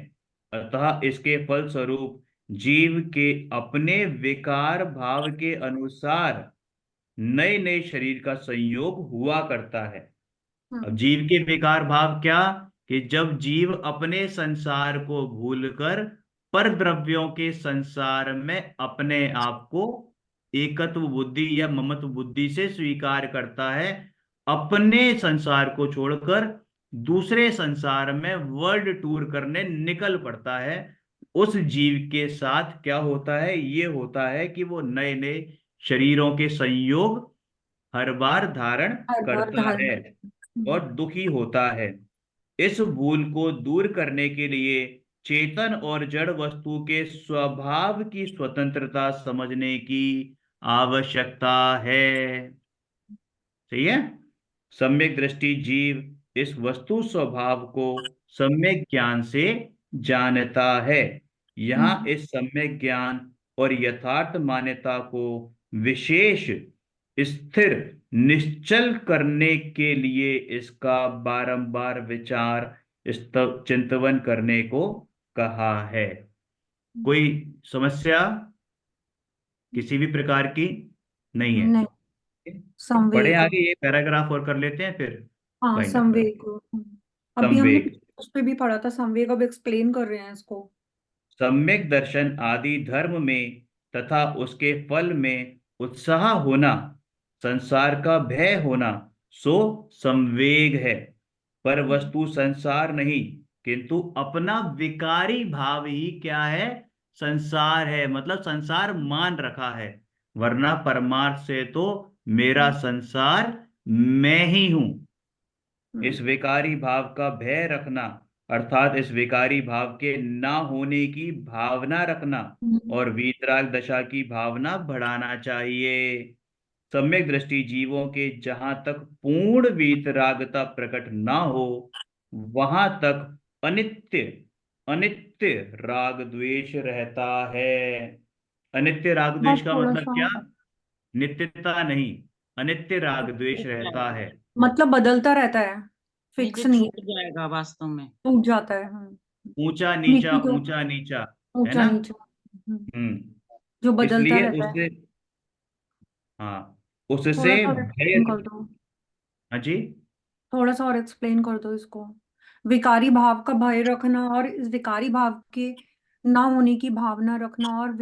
अतः इसके फलस्वरूप जीव के अपने विकार भाव के अनुसार नए नए शरीर का संयोग हुआ करता है। अब हम्म। जीव के विकार भाव क्या? कि जब जीव अपने संसार को भूलकर पर द्रव्यों के संसार में अपने आप को एकत्व बुद्धि या ममत्व बुद्धि से स्वीकार करता है, अपने संसार को छोड़कर दूसरे संसार में वर्ल्ड टूर करने निकल पड़ता है। उस जीव के साथ क्या होता है? ये होता है कि वो नए नए शरीरों के संयोग हर बार धारण हर बार करता धारण है करते और दुखी होता है। इस भूल को दूर करने के लिए चेतन और जड़ वस्तु के स्वभाव की स्वतंत्रता समझने की आवश्यकता है। सही है। सम्यक दृष्टि जीव इस वस्तु स्वभाव को सम्यक ज्ञान से जानता है। यहाँ हम्म। इस सम्यक ज्ञान और यथार्थ मान्यता को विशेष स्थिर निश्चल करने के लिए इसका बारंबार विचार चिंतवन करने को कहा है। कोई समस्या किसी भी प्रकार की नहीं है? नहीं, पढ़े संवेग। आगे, ये पैराग्राफ और कर लेते हैं, फिर हाँ, वाइंड अप करते हैं। संवेग। अभी हमने संवेग। उस पे भी पढ़ा था संवेग, अब एक्सप्लेन कर रहे हैं इसको। सम्यक दर्शन आदि धर्म में तथा उसके फल में उत्साह होना, संसार का भय होना, सो संवेग है। पर वस्तु संसार नहीं, किंतु अपना विकारी भाव ही क्या है? संसार है। मतलब संसार मान रखा है, वरना परमार्थ से तो मेरा संसार मैं ही हूं। इस विकारी भाव का भय रखना, अर्थात इस विकारी भाव के ना होने की भावना रखना, और वीतराग दशा की भावना बढ़ाना चाहिए। सम्यक दृष्टि जीवों के जहां तक पूर्ण वीतरागता प्रकट ना हो, वहां तक अनित्य अनित्य राग द्वेष रहता है। अनित्य राग बस द्वेष का थोड़ा मतलब सा, क्या? नित्यता नहीं, अनित्य राग द्वेष छूट रहता जाएगा, है। मतलब बदलता रहता है, नीचे फिक्स नहीं छूट है, जाएगा वास्तव में। टूट जाता है। ऊंचा नीचा, नीचे तो ऊंचा नीचा, है ऊंचा ना? नीचा। हम्म, जो हम्म। बदलता इसलिए रहता है। उससे, हाँ, उससे थोड़ा सा और भय। एक्सप्लेन कर दो, हाँ जी। थोड़ा सा और एक्सप्लेन कर दो इसको। विकारी भाव का भय रखना और इस विकारी भाव के ना होने की भावना रखना, और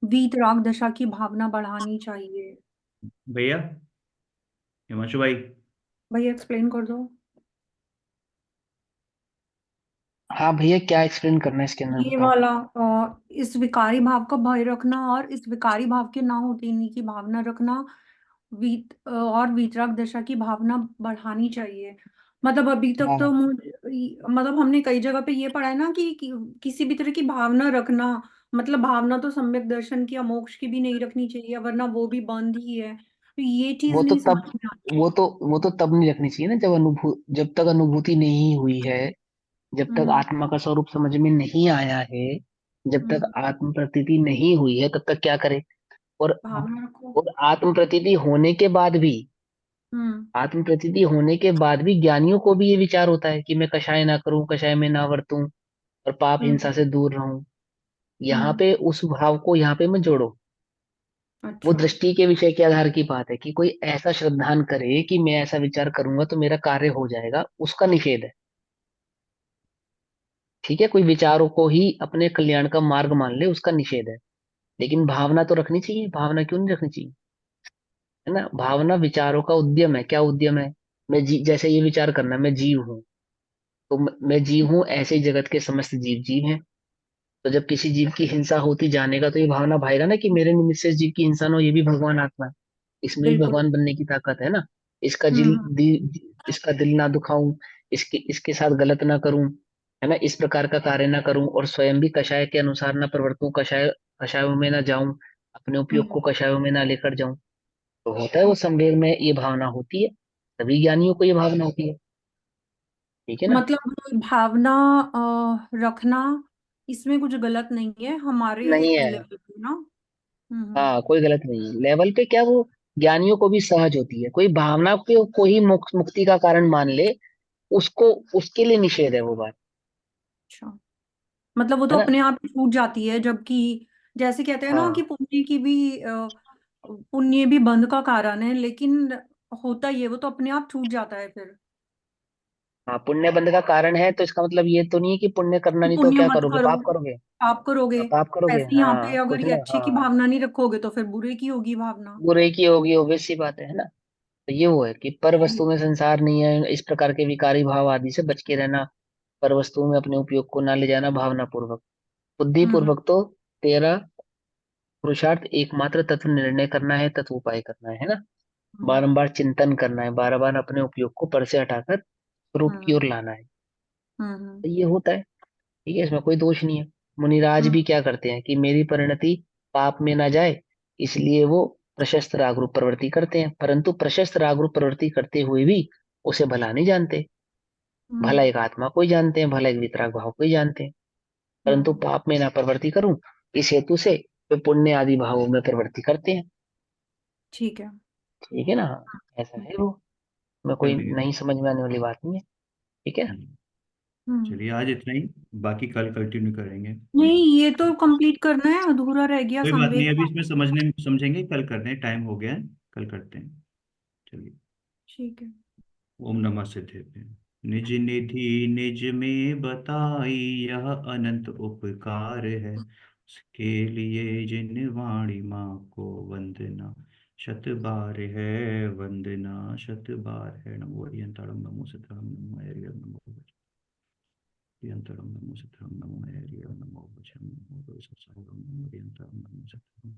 वीतराग दशा की भावना बढ़ानी चाहिए। भैया, हिमांशु भाई। भैया एक्सप्लेन कर दो। हाँ भैया, क्या एक्सप्लेन करना है इसके अंदर ये बताओ। वाला इस विकारी भाव का भय रखना और इस विकारी भाव के ना होने की भावना रखना, और वीतराग दशा की भावना बढ़ानी चाहिए। मतलब अभी तक तो हाँ, मतलब हमने कई जगह पे ये पढ़ा है ना कि किसी भी तरह की भावना रखना, मतलब भावना तो सम्यक दर्शन की या मोक्ष की भी नहीं रखनी चाहिए, वरना वो भी बंद ही है। तो ये चीज वो तो नहीं तब समझ में आती। वो तो तब नहीं रखनी चाहिए ना, जब तक अनुभूति नहीं हुई है, जब तक हम्म आत्मा का स्वरूप समझ में नहीं आया है, जब तक हम्म आत्म प्रतीति नहीं हुई है, तब तक क्या करे। और भावना रखो। और आत्म प्रतीति होने के बाद भी, हम्म आत्म प्रतीति होने के बाद भी ज्ञानियों को भी ये विचार होता है कि मैं कषाय ना करूं, कषाय में ना वर्तूं, और पाप हिंसा हम्म से दूर रहूं। यहाँ हम्म पे उस भाव को यहाँ पे मत जोड़ो। वो अच्छा। दृष्टि के विषय के आधार की बात है कि कोई ऐसा श्रद्धान करे कि मैं ऐसा विचार करूंगा तो मेरा कार्य हो जाएगा, उसका निषेध है। ठीक है, कोई विचारों को ही अपने कल्याण का मार्ग मान ले, उसका निषेध है। लेकिन भावना तो रखनी चाहिए, भावना क्यों नहीं रखनी चाहिए? है ना, भावना विचारों का उद्यम है। क्या उद्यम है? जैसे ये विचार करना, मैं जीव हूँ, तो मैं जीव हूँ, ऐसे ही जगत के समस्त जीव जीव हैं। तो जब किसी जीव की हिंसा होती जानेगा तो ये भावना भाएगा ना कि मेरे निमित्त से इस जीव की हिंसा न हो, ये भी भगवान आत्मा है, इसमें भी बिल्कुल। भगवान बनने की ताकत है ना। हम्म इसका दिल ना दुखाऊं, इसके साथ गलत ना करूं, है ना, इस प्रकार का कार्य ना करूं, और स्वयं भी कषाय के अनुसार ना प्रवर्तूं, कषायों में ना जाऊं, अपने उपयोग हम्म को कषायों में ना लेकर जाऊं। तो होता है वो संवेग में ये भावना होती है, सभी ज्ञानियों को ये भावना होती है। ठीक है ना। मतलब भावना रखना, इसमें कुछ गलत नहीं है हमारे नहीं है। लेवल पे ना। हाँ, कोई गलत नहीं है लेवल पे, क्या वो ज्ञानियों को भी सहज होती है। कोई भावना को ही मुक्ति का कारण मान ले, उसको उसके लिए निषेध है वो बात। अच्छा, मतलब वो है तो ना। अपने आप ही छूट जाती है, जबकि जैसे कहते हैं ना कि हाँ पुण्य भी बंध का कारण है, लेकिन होता ही है, वो तो अपने आप छूट जाता है फिर। हाँ, पुण्य बंध का कारण है तो इसका मतलब ये तो नहीं है कि पुण्य करना कि नहीं तो पुण्य क्या मत करोगे, करो, पाप करोगे। आप करोगे। हाँ, पाप करोगे, ऐसे यहाँ पे हाँ, अगर कुछ ये ना, अच्छे की हाँ। भावना नहीं रखोगे तो फिर बुरे की होगी भावना। बुरे की होगी, ऑब्वियस सी बात है ना। तो ये वो है कि पर वस्तु में संसार नहीं है, इस प्रकार के विकारी भाव आदि से बच के रहना, पर वस्तु में अपने उपयोग को ना ले जाना, भावना पूर्वक, बुद्धि हम्म पूर्वक। तो तेरा पुरुषार्थ एकमात्र तत्व निर्णय करना है, तत्व उपाय करना है ना। हम्म बारंबार चिंतन करना है, बार बार अपने उपयोग को पर से हटाकर स्वरूप की हम्म ओर लाना है। हम्म तो ये होता है। ठीक है, इसमें कोई दोष नहीं है। मुनिराज हम्म भी क्या करते हैं कि मेरी परिणति पाप में ना जाए, इसलिए वो प्रशस्त रागरूप प्रवृत्ति करते हैं, परंतु प्रशस्त रागरूप प्रवृत्ति करते हुए भी उसे भला नहीं जानते। भला हम्म एक आत्मा को ही जानते हैं, भला एक वितराग भाव को ही जानते हैं, परंतु हम्म पाप में ना प्रवृत्ति करूं, इस हेतु से वे पुण्य आदि भावों में प्रवृत्ति करते हैं। ठीक है। ठीक है ना, ऐसा है वो, में कोई चलिए। नहीं समझ में आने वाली बात नहीं है। ठीक है। चलिए आज इतना ही, बाकी कल कंटिन्यू करेंगे। नहीं, ये तो कंप्लीट करना है, अधूरा रह गया कोई बात नहीं, संवेग अभी का। इसमें समझेंगे, कल करते हैं, टाइम हो गया है, कल करते हैं। चलिए। ठीक है। ओम नमः सिद्धेभ्य। निज निधि निज में बताई, यह अनंत उपकार है, उसके लिए जिन वाणी माँ को वंदना, शत बार है वंदना, शत बार है। नमो हरियंताड़म नमो सिद्धम नमो हरियम नमो हरियंताड़म नमो सिद्धम नमो हरियम नमो वचम नमो दोषसागम नमो हरियंताड़म नमो सिद्धम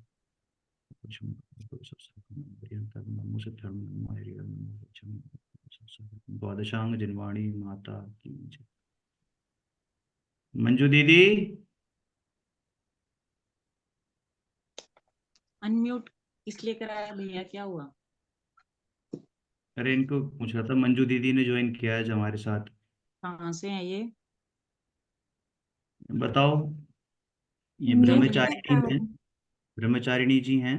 वचम नमो दोषसागम नमो हरियंताड़म नमो सिद्धम नमो हरियम नमो वचम नमो दोषसागम। द्वादशांग जिनवाणी माता की जय। मंजू दीदी। अनम्यूट इसलिए कराया भैया, क्या हुआ? अरे इनको पूछ रहा था, मंजू दीदी ने ज्वाइन किया है आज हमारे साथ। कहाँ से है ये? बताओ। ये नेट पे ब्रह्मचारिणी है। हैं, ब्रह्मचारिणी जी हैं,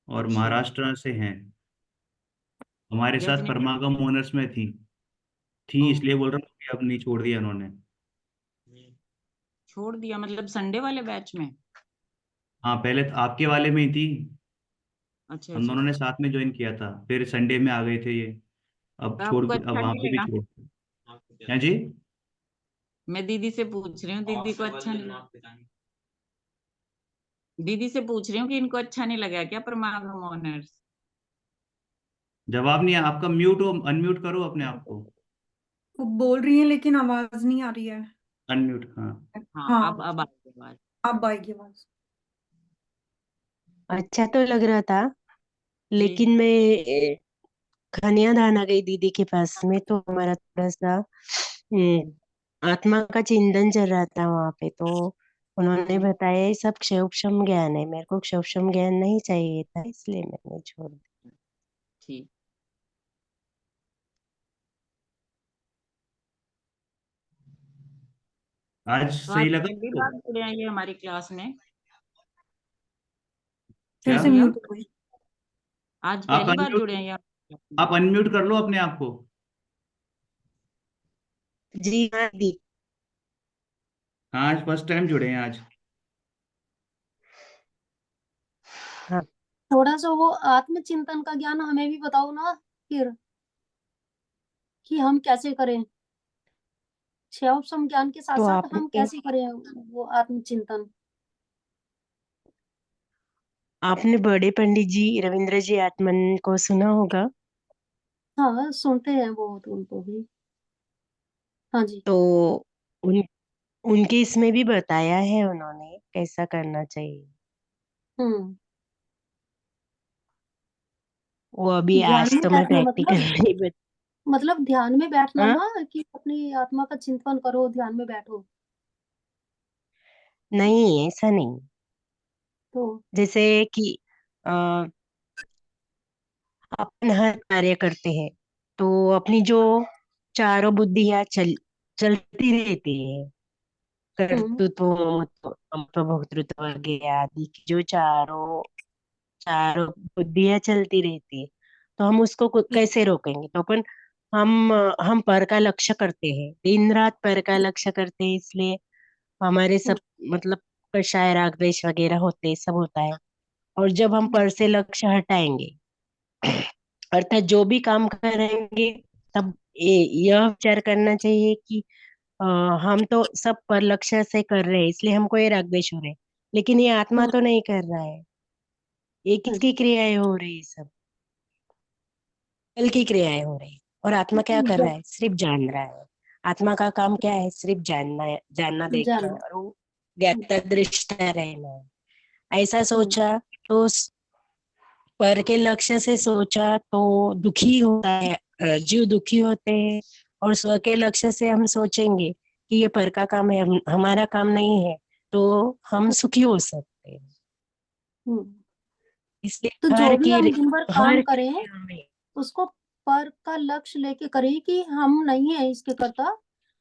और अच्छा, महाराष्ट्र से हैं। हमारे साथ यज्ञ परमागम ओनर्स में थी, इसलिए बोल रहा हूँ कि अब नहीं, छोड़ दिया इन्होंने। छोड़ दिया मतलब संडे वाले बैच में? हाँ, पहले तो आपके वाले में ही थी, अच्छा हम अच्छा। दोनों ने साथ में ज्वाइन किया था, फिर संडे में आ गए थे ये। अब तो छोड़, आपको अब अच्छा वहां नहीं पे भी लगा? छोड़। हैं जी। मैं दीदी से पूछ रही हूँ, दीदी को अच्छा नहीं लगा? दीदी से पूछ रही हूँ कि इनको अच्छा नहीं लगा क्या परमागम ऑनर्स? जवाब नहीं है आपका, म्यूट हो, अनम्यूट करो अपने आप को। वो बोल रही है लेकिन आवाज नहीं आ रही है। अनम्यूट, हाँ। हाँ, हाँ, अब आ गई आवाज। अब आएगी आवाज। अच्छा तो लग रहा था, जी। लेकिन मैं खनिया धान आ गई दीदी के पास में, तो हमारा थोड़ा सा आत्मा का चिंतन चल रहा था वहां पे। तो उन्होंने बताया ये सब क्षयोपशम ज्ञान है, मेरे को क्षयोपशम ज्ञान नहीं चाहिए था, इसलिए मैंने छोड़ दिया। ठीक। आज तो आज सही लगा पहली आपको? बार जुड़े हैं ये हमारी क्लास में? फिर क्या? से भैया, म्यूट हो गई। आज आप पहली बार अनम्यूट जुड़े हैं ये हमारी क्लास आप अनम्यूट कर लो अपने आप को। जी हाँ दी। हाँ, आज फर्स्ट टाइम जुड़े हैं आज। हाँ, थोड़ा सा वो आत्मचिंतन का ज्ञान हमें भी बताओ ना फिर, कि हम कैसे करें क्षयोपशम ज्ञान के साथ तो साथ हम आपने कैसे करें वो आत्मचिंतन। आपने बड़े पंडित जी रविंद्र जी आत्मन को सुना होगा। हाँ, सुनते हैं बहुत उनको भी। हाँ जी। तो उन उनके इसमें भी बताया है उन्होंने कैसा करना चाहिए। हम्म। वो अभी ध्यान आज में तो मैं बैठना प्रैक्टिकल नहीं मतलब ध्यान में बैठना हाँ? ना, कि अपनी आत्मा का चिंतन करो, ध्यान में बैठो। नहीं, ऐसा नहीं। तो जैसे कि अ, अपन हर कार्य करते हैं, तो अपनी जो चारों बुद्धियां चलती रहती है, हम्म कर्तृत्व ममत्व भोक्तृत्व वगैरह आदि की जो चारों चारों बुद्धियां चलती रहती है, तो हम उसको कैसे रोकेंगे? तो अपन हम पर का लक्ष्य करते हैं, दिन रात पर का लक्ष्य करते हैं, इसलिए हमारे सब मतलब कषाय राग द्वेष वगैरह होते हैं, सब होता है। और जब हम पर से लक्ष्य हटाएंगे, अर्थात जो भी काम करेंगे, तब यह विचार करना चाहिए कि अ, हम तो सब पर लक्ष्य से कर रहे हैं, इसलिए हमको ये राग द्वेष हो रहे हैं, लेकिन ये आत्मा हम्म तो नहीं कर रहा है, ये किसकी क्रियाएं हो रही है? सब कल की क्रियाएं हो रही है। और आत्मा क्या कर रहा है? सिर्फ जान रहा है। आत्मा का काम क्या है? सिर्फ जानना है, जानना देखना है, जानना। और वो ज्ञाता दृष्टा रहना है। ऐसा हम्म सोचा तो पर के लक्ष्य से सोचा तो दुखी होता है, जीव दुखी होते हैं। और स्व के लक्ष्य से हम सोचेंगे कि ये पर का काम है, हमारा काम नहीं है, तो हम सुखी हो सकते हैं। हम्म। इसलिए तो जो भी हम दिन भर काम हर करें, क्रिया में उसको पर का लक्ष्य लेके करें, कि हम नहीं है इसके करता,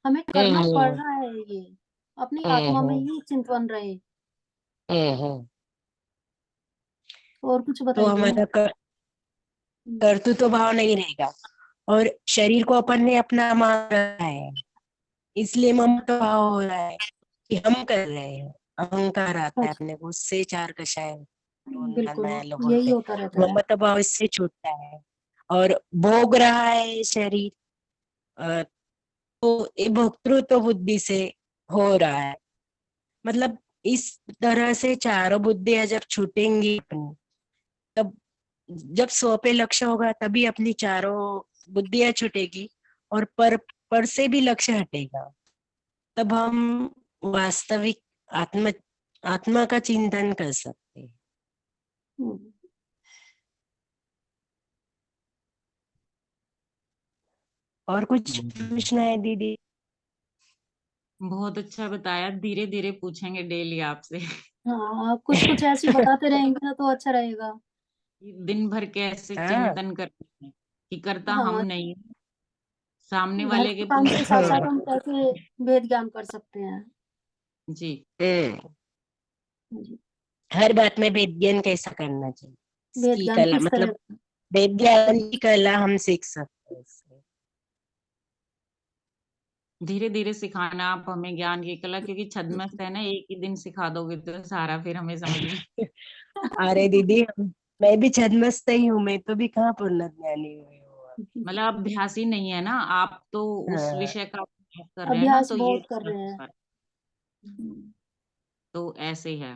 हमें करना पड़ हम्म रहा है ये, अपनी आत्मा में हम्म ही चिंतन रहे। हम्म और कुछ तो बताइए। हमारा कर्तृत्व भाव नहीं रहेगा। और शरीर को अपन ने अपना मान रखा है, इसलिए ममत्व भाव हो रहा है कि हम कर रहे हैं। अहंकार आता है अच्छा, अपने को, उससे चार कषाय बिल्कुल लो यही बोलते हैं। होता रहता है। ममत्व भाव इससे छूटता है और भोग रहा है शरीर। अ, तो ये भोक्तृत्व बुद्धि से हो रहा है। मतलब इस तरह से चारों बुद्धियां जब छूटेंगी अपनी, तब जब स्व पे लक्ष्य होगा तभी अपनी चारों बुद्धियां छूटेगी और पर से भी लक्ष्य हटेगा। तब हम वास्तविक आत्मा आत्मा का चिंतन कर सकते हैं। हम्म, और कुछ बहुत अच्छा। पूछना है दीदी? बहुत अच्छा बताया, धीरे धीरे पूछेंगे डेली आपसे। हाँ, आप कुछ कुछ ऐसी बताते रहेंगे ना तो अच्छा रहेगा। कि दिन भर कैसे हाँ चिंतन करते हैं कि करता हम हाँ, नहीं, सामने घर वाले के के काम पुण्य के से साथ साथ हाँ। हम होता कैसे भेद ज्ञान कर सकते हैं। है। जी। हम्म। जी, हर बात में वेद ज्ञान कैसा करना चाहिए, भेद इसकी ज्ञान कला, किस तरह। मतलब वेद ज्ञान की कला हम सीख सकते हैं इससे। धीरे धीरे सिखाना आप हमें ज्ञान की कला, क्योंकि छद्मस्त है ना, एक ही दिन सिखा दोगे तो सारा फिर हमें समझ में। अरे दीदी, मैं भी छद्मस्त ही हूँ, मैं तो भी कहाँ पूर्ण ज्ञानी हुई हूँ। मतलब अभ्यास ही नहीं है ना, आप तो उस हाँ, विषय का अभ्यास कर रहे हैं ना, अभ्यास तो ये बहुत कर रहे हैं। तो ऐसे है।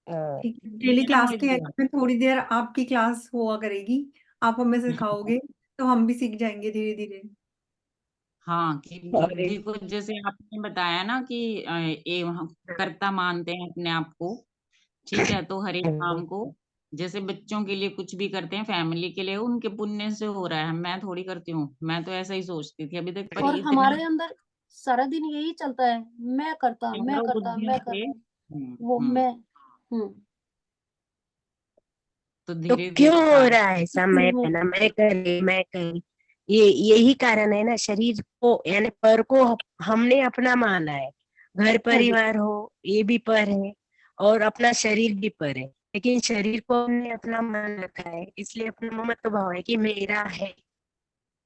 हाँ। ठीक है, ठीक डेली है ना क्लास मोहित के एंड भैया? में थोड़ी देर आपकी क्लास हुआ करेगी, आप हमें सिखाओगे तो हम भी सीख जाएंगे धीरे धीरे। हाँ, कि अरे बुद्धि को जैसे आपने बताया ना कि हम कर्ता मानते हैं अपने आप को। ठीक है, तो हर एक काम को जैसे बच्चों के लिए कुछ भी करते हैं, फैमिली के लिए, उनके पुण्य से हो रहा है, मैं थोड़ी करती हूँ। मैं तो ऐसा ही सोचती थी अभी तक, पर और इतनी हमारे अंदर सारा दिन यही चलता है, मैं करता मैं चारों करता बुद्धियों मैं से। करता, वो मैं। हम्म। तो तो धीरे क्यों धीरे हो सारा। रहा है ऐसा? मैं पहला मैं करी, ये यही कारण है ना, शरीर को यानी पर को हमने अपना माना है। घर हाँ जी, परिवार हो, ये भी पर है, और अपना शरीर भी पर है। लेकिन शरीर को हमने अपना मान रखा है, इसलिए अपना ममत्व भाव है कि मेरा है।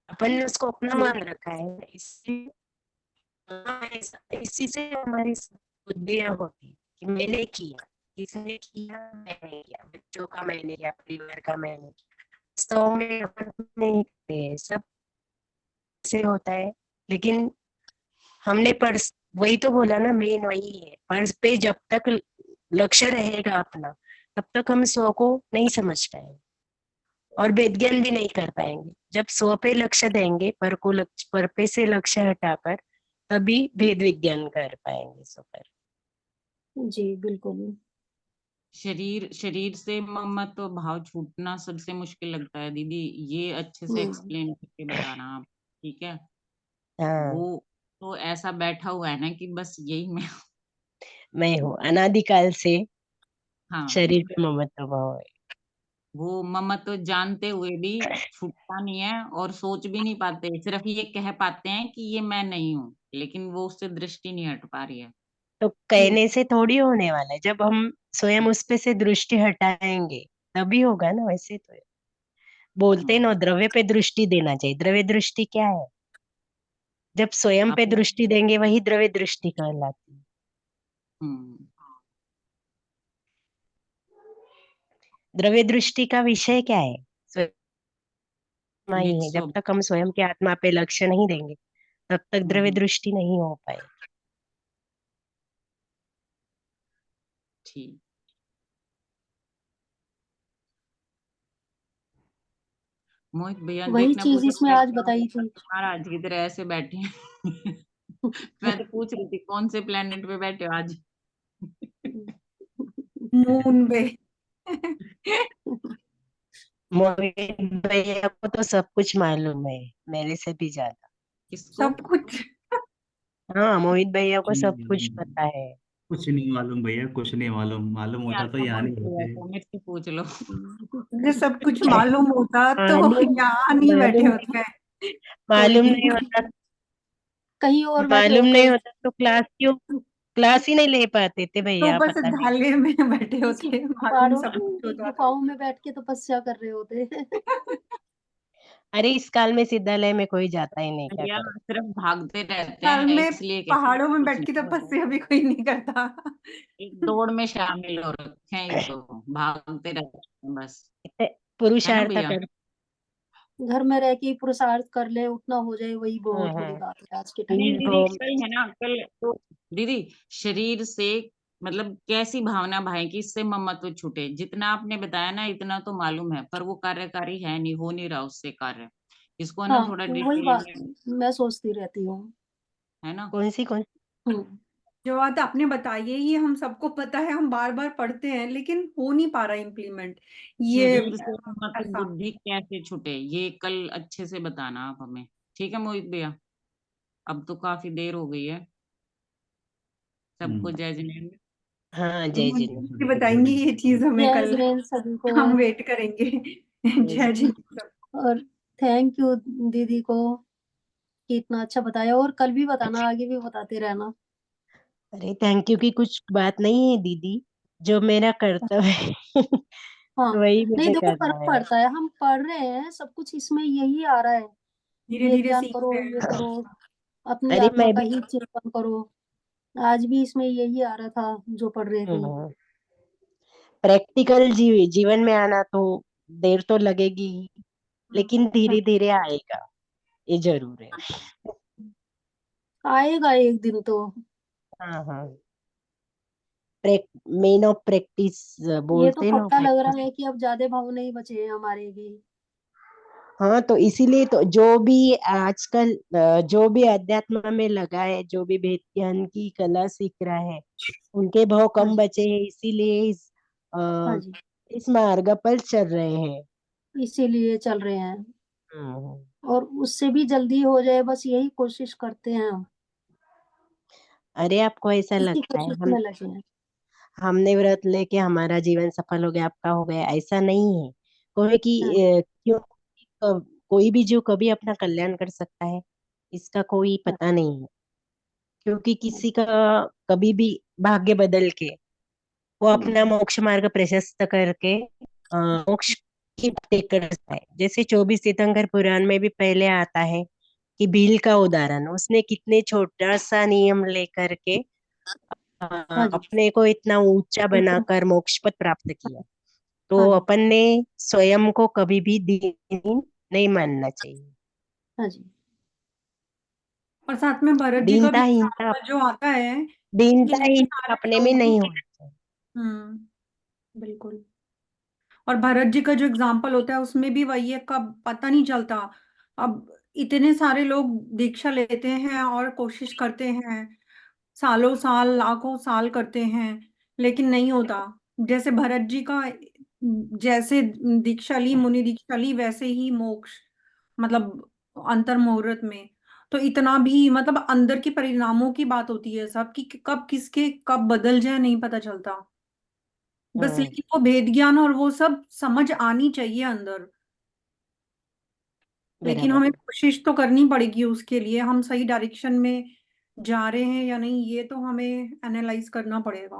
अपन ने उसको अपना जी, मान रखा है, इसलिए इसी से हमारी बुद्धियां होती कि मैंने किया, किसने किया, मैंने किया, बच्चों का मैंने किया, परिवार का मैंने किया। वास्तव में अपन कुछ नहीं करते हैं, सब से होता है। लेकिन हमने पर्स, वही तो बोला ना, मेन वही है, पर्स पे जब तक लक्ष्य रहेगा अपना, तब तक हम स्व को नहीं समझ पाएंगे और वेदज्ञान भी नहीं कर पाएंगे। जब स्व पे लक्ष्य देंगे, पर पे से लक्ष्य हटाकर, तभी भेद विज्ञान कर पाएंगे स्व पर। जी, बिल्कुल। शरीर शरीर से ममत्व भाव छूटना सबसे मुश्किल लगता है दीदी। ये अच्छे से हम्म, एक्सप्लेन करके बताना आप। ठीक है। वो हाँ, तो ऐसा बैठा हुआ है ना कि बस यही मैं। मैं हूँ अनादिकाल से, हाँ, शरीर पे ममत्व भाव है। वो ममत्व जानते हुए भी छूटता नहीं है, और सोच भी नहीं पाते, सिर्फ ये कह पाते हैं कि ये मैं नहीं हूँ, लेकिन वो उससे दृष्टि नहीं हट पा रही है। तो कहने से थोड़ी होने वाला है, जब हम स्वयं उस पे से दृष्टि हटाएंगे तभी होगा ना। वैसे तो बोलते हैं ना, हाँ। द्रव्य पे दृष्टि देना चाहिए। द्रव्य दृष्टि क्या है? जब स्वयं पे अपने। दृष्टि देंगे वही द्रव्य दृष्टि कहलाती है। हम्म। द्रव्य दृष्टि का विषय क्या है? स्वयं ही निज है। जब स्वभाव। तक हम स्वयं की आत्मा पे लक्ष्य नहीं देंगे, तब तक द्रव्य हम्म। दृष्टि नहीं हो पाए। ठीक। मोहित भैया वही देखना, चीज पूछो इसमें आज बताई थी। महाराज की तरह ऐसे बैठे हैं। मैं तो पूछ रही थी कौन से प्लेनेट पे बैठे हो आज। मून पे। मोहित भैया को तो सब कुछ मालूम है, मेरे से भी ज्यादा। किसको? सब कुछ। हाँ, मोहित भैया को कुछ सब नहीं कुछ मालूम। पता है। कुछ नहीं मालूम भैया, कुछ नहीं मालूम, मालूम नहीं होता तो आता यहाँ मोहित नहीं भैया होते। को, मेरे से पूछ लो। अगर सब कुछ मालूम होता तो मालूम यहाँ नहीं बैठे मालूम होते हैं कोई मालूम भी। नहीं होता, कहीं और बैठे मालूम होते। नहीं होता तो क्लास क्यों क्लास ही नहीं ले पाते थे तो भैया, ऊपर पता नहीं। सिद्धालय में बैठे किसी होते, मालूम पहाड़ों सब कुछ की होता गुफाओं में बैठ के तपस्या कर रहे होते। अरे इस काल में सिद्धालय में कोई जाता ही नहीं, क्या भैया करे। सिर्फ भागते रहते साल हैं, में इसलिए कहते पहाड़ों हैं में कुछ बैठ के नहीं होता। तपस्या भी कोई नहीं करता। एक दौड़ में शामिल हो रखे हैं, ये तो भागते रहते हैं बस। इतने है ना पुरुषार्थ भैया? कर। घर में रह के ही पुरुषार्थ कर ले, उतना हो जाए, वही बहुत बड़ी हम्म। बात है आज के टाइम नहीं बीज में। दीदी, भूमि। कल है ना, कल तो दीदी शरीर से मतलब कैसी भावना भाई कि इससे ममत्व छूटे, जितना आपने बताया ना इतना तो मालूम है, पर वो कार्यकारी है नहीं, हो नहीं रहा उससे कार्य। इसको ना हाँ, थोड़ा वही डिटेल बात में, मैं सोचती रहती हूँ। है ना? कौन सी? हम्म। जो बात आपने बताई है ये हम सबको पता है, हम बार बार पढ़ते हैं, लेकिन हो नहीं पा रहा इम्प्लीमेंट ये शरीर से ममत्व ऐसा। बुद्धि कैसे छूटे, ये कल अच्छे से बताना आप हमें। ठीक है मोहित भैया, अब तो काफी देर हो गई है। सबको हम्म। जय जिनेंद्र। हाँ, जय मोहन जिनेन्द्र। जी बताएंगे ये चीज हमें जय कल, जिनेन्द्र सभी को। हम वेट करेंगे। जय जय जी जिनेंद्र। सब। और थैंक यू दीदी को कि इतना अच्छा बताया, और कल भी बताना, आगे भी बताते रहना। अरे थैंक यू की कुछ बात नहीं है दीदी, जो मेरा कर्तव्य है हाँ, वही नहीं मुझे देखो फर्क करना है। पड़ता है, हम पढ़ रहे हैं, सब कुछ इसमें यही आ रहा है, धीरे वेद धीरे ज्ञान सीख करो, रहे ये हैं। करो, अपनी अरे आत्मा मैं का भी। ही चिंतन करो। आज भी इसमें यही आ रहा था जो पढ़ रहे थे। प्रैक्टिकल जीवन में आना तो देर तो लगेगी ही, लेकिन हाँ, धीरे धीरे आएगा, ये जरूर है। आएगा एक दिन तो। हाँ हाँ। मेन ऑफ प्रैक्टिस ये तो बोलते हैं ना, पक्का लग प्रैक्टिस। रहा है कि अब ज्यादा भाव नहीं बचे हैं हमारे भी। हाँ, तो इसीलिए तो जो भी आजकल जो भी अध्यात्म में लगा है, जो भी वेद ज्ञान की कला सीख रहा है, उनके भाव हाँ कम जी, बचे हैं, इसीलिए हाँ अ, जी, इस मार्ग पर चल रहे हैं। इसीलिए चल रहे हैं, हम्म। और उससे भी जल्दी हो जाए, बस यही कोशिश करते हैं हम, अरे आपको ऐसा इसी लगता है कोशिश हम में लगे हैं। हमने व्रत लेके हमारा जीवन सफल हो गया, आपका हो गया, ऐसा नहीं है। कोई की हाँ, क्यों कोई भी जो कभी अपना कल्याण कर सकता है, इसका कोई हाँ, पता नहीं है। क्योंकि किसी का कभी भी भाग्य बदल के वो अपना मोक्ष मार्ग प्रशस्त करके मोक्ष की बातें करता है। जैसे 24 तीर्थंकर पुराण में भी पहले आता है कि भील का उदाहरण, उसने कितने छोटा सा नियम लेकर के हाँ जी, अपने को इतना ऊंचा बिल्कुल, बनाकर मोक्ष पद प्राप्त किया। तो हाँ जी, अपन ने स्वयं को कभी भी दीन नहीं मानना चाहिए। हाँ जी, और साथ में भरत जी का भी दीनता एग्जाम्पल जो आता है कि दीनता इतने ही सारे अपने में लोग, नहीं होना चाहिए। बिल्कुल। और भरत जी का जो एग्जाम्पल होता है उसमें भी वही है, कब पता नहीं चलता। अब इतने सारे लोग दीक्षा लेते हैं और कोशिश करते हैं, सालों साल लाखों साल करते हैं, लेकिन नहीं होता। जैसे भरत जी का, जैसे दीक्षा ली, मुनि दीक्षा ली, वैसे ही मोक्ष, मतलब अंतर मुहूर्त में। तो इतना भी मतलब अंदर के परिणामों की बात होती है सब, कि कब किसके कब बदल जाए नहीं पता चलता। बस हम्म। लेकिन वो भेद ज्ञान और वो सब समझ आनी चाहिए अंदर। लेकिन बराबर। हमें कोशिश तो करनी पड़ेगी उसके लिए, हम सही डायरेक्शन में जा रहे हैं या नहीं, ये तो हमें एनालाइज करना पड़ेगा।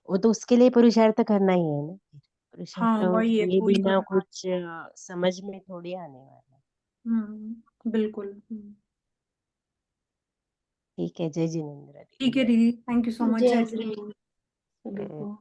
वो तो उसके लिए पुरुषार्थ करना ही है ना। हाँ पुरुषार्थ वही है, ये पूरी बिना करना है। कुछ समझ में थोड़ी आने वाला है। बिल्कुल। ठीक है, जय जिनेन्द्र ठीक है दीदी। दीदी, थैंक यू सो मच, जय जय श्री। जिनेन्द्र सभी को।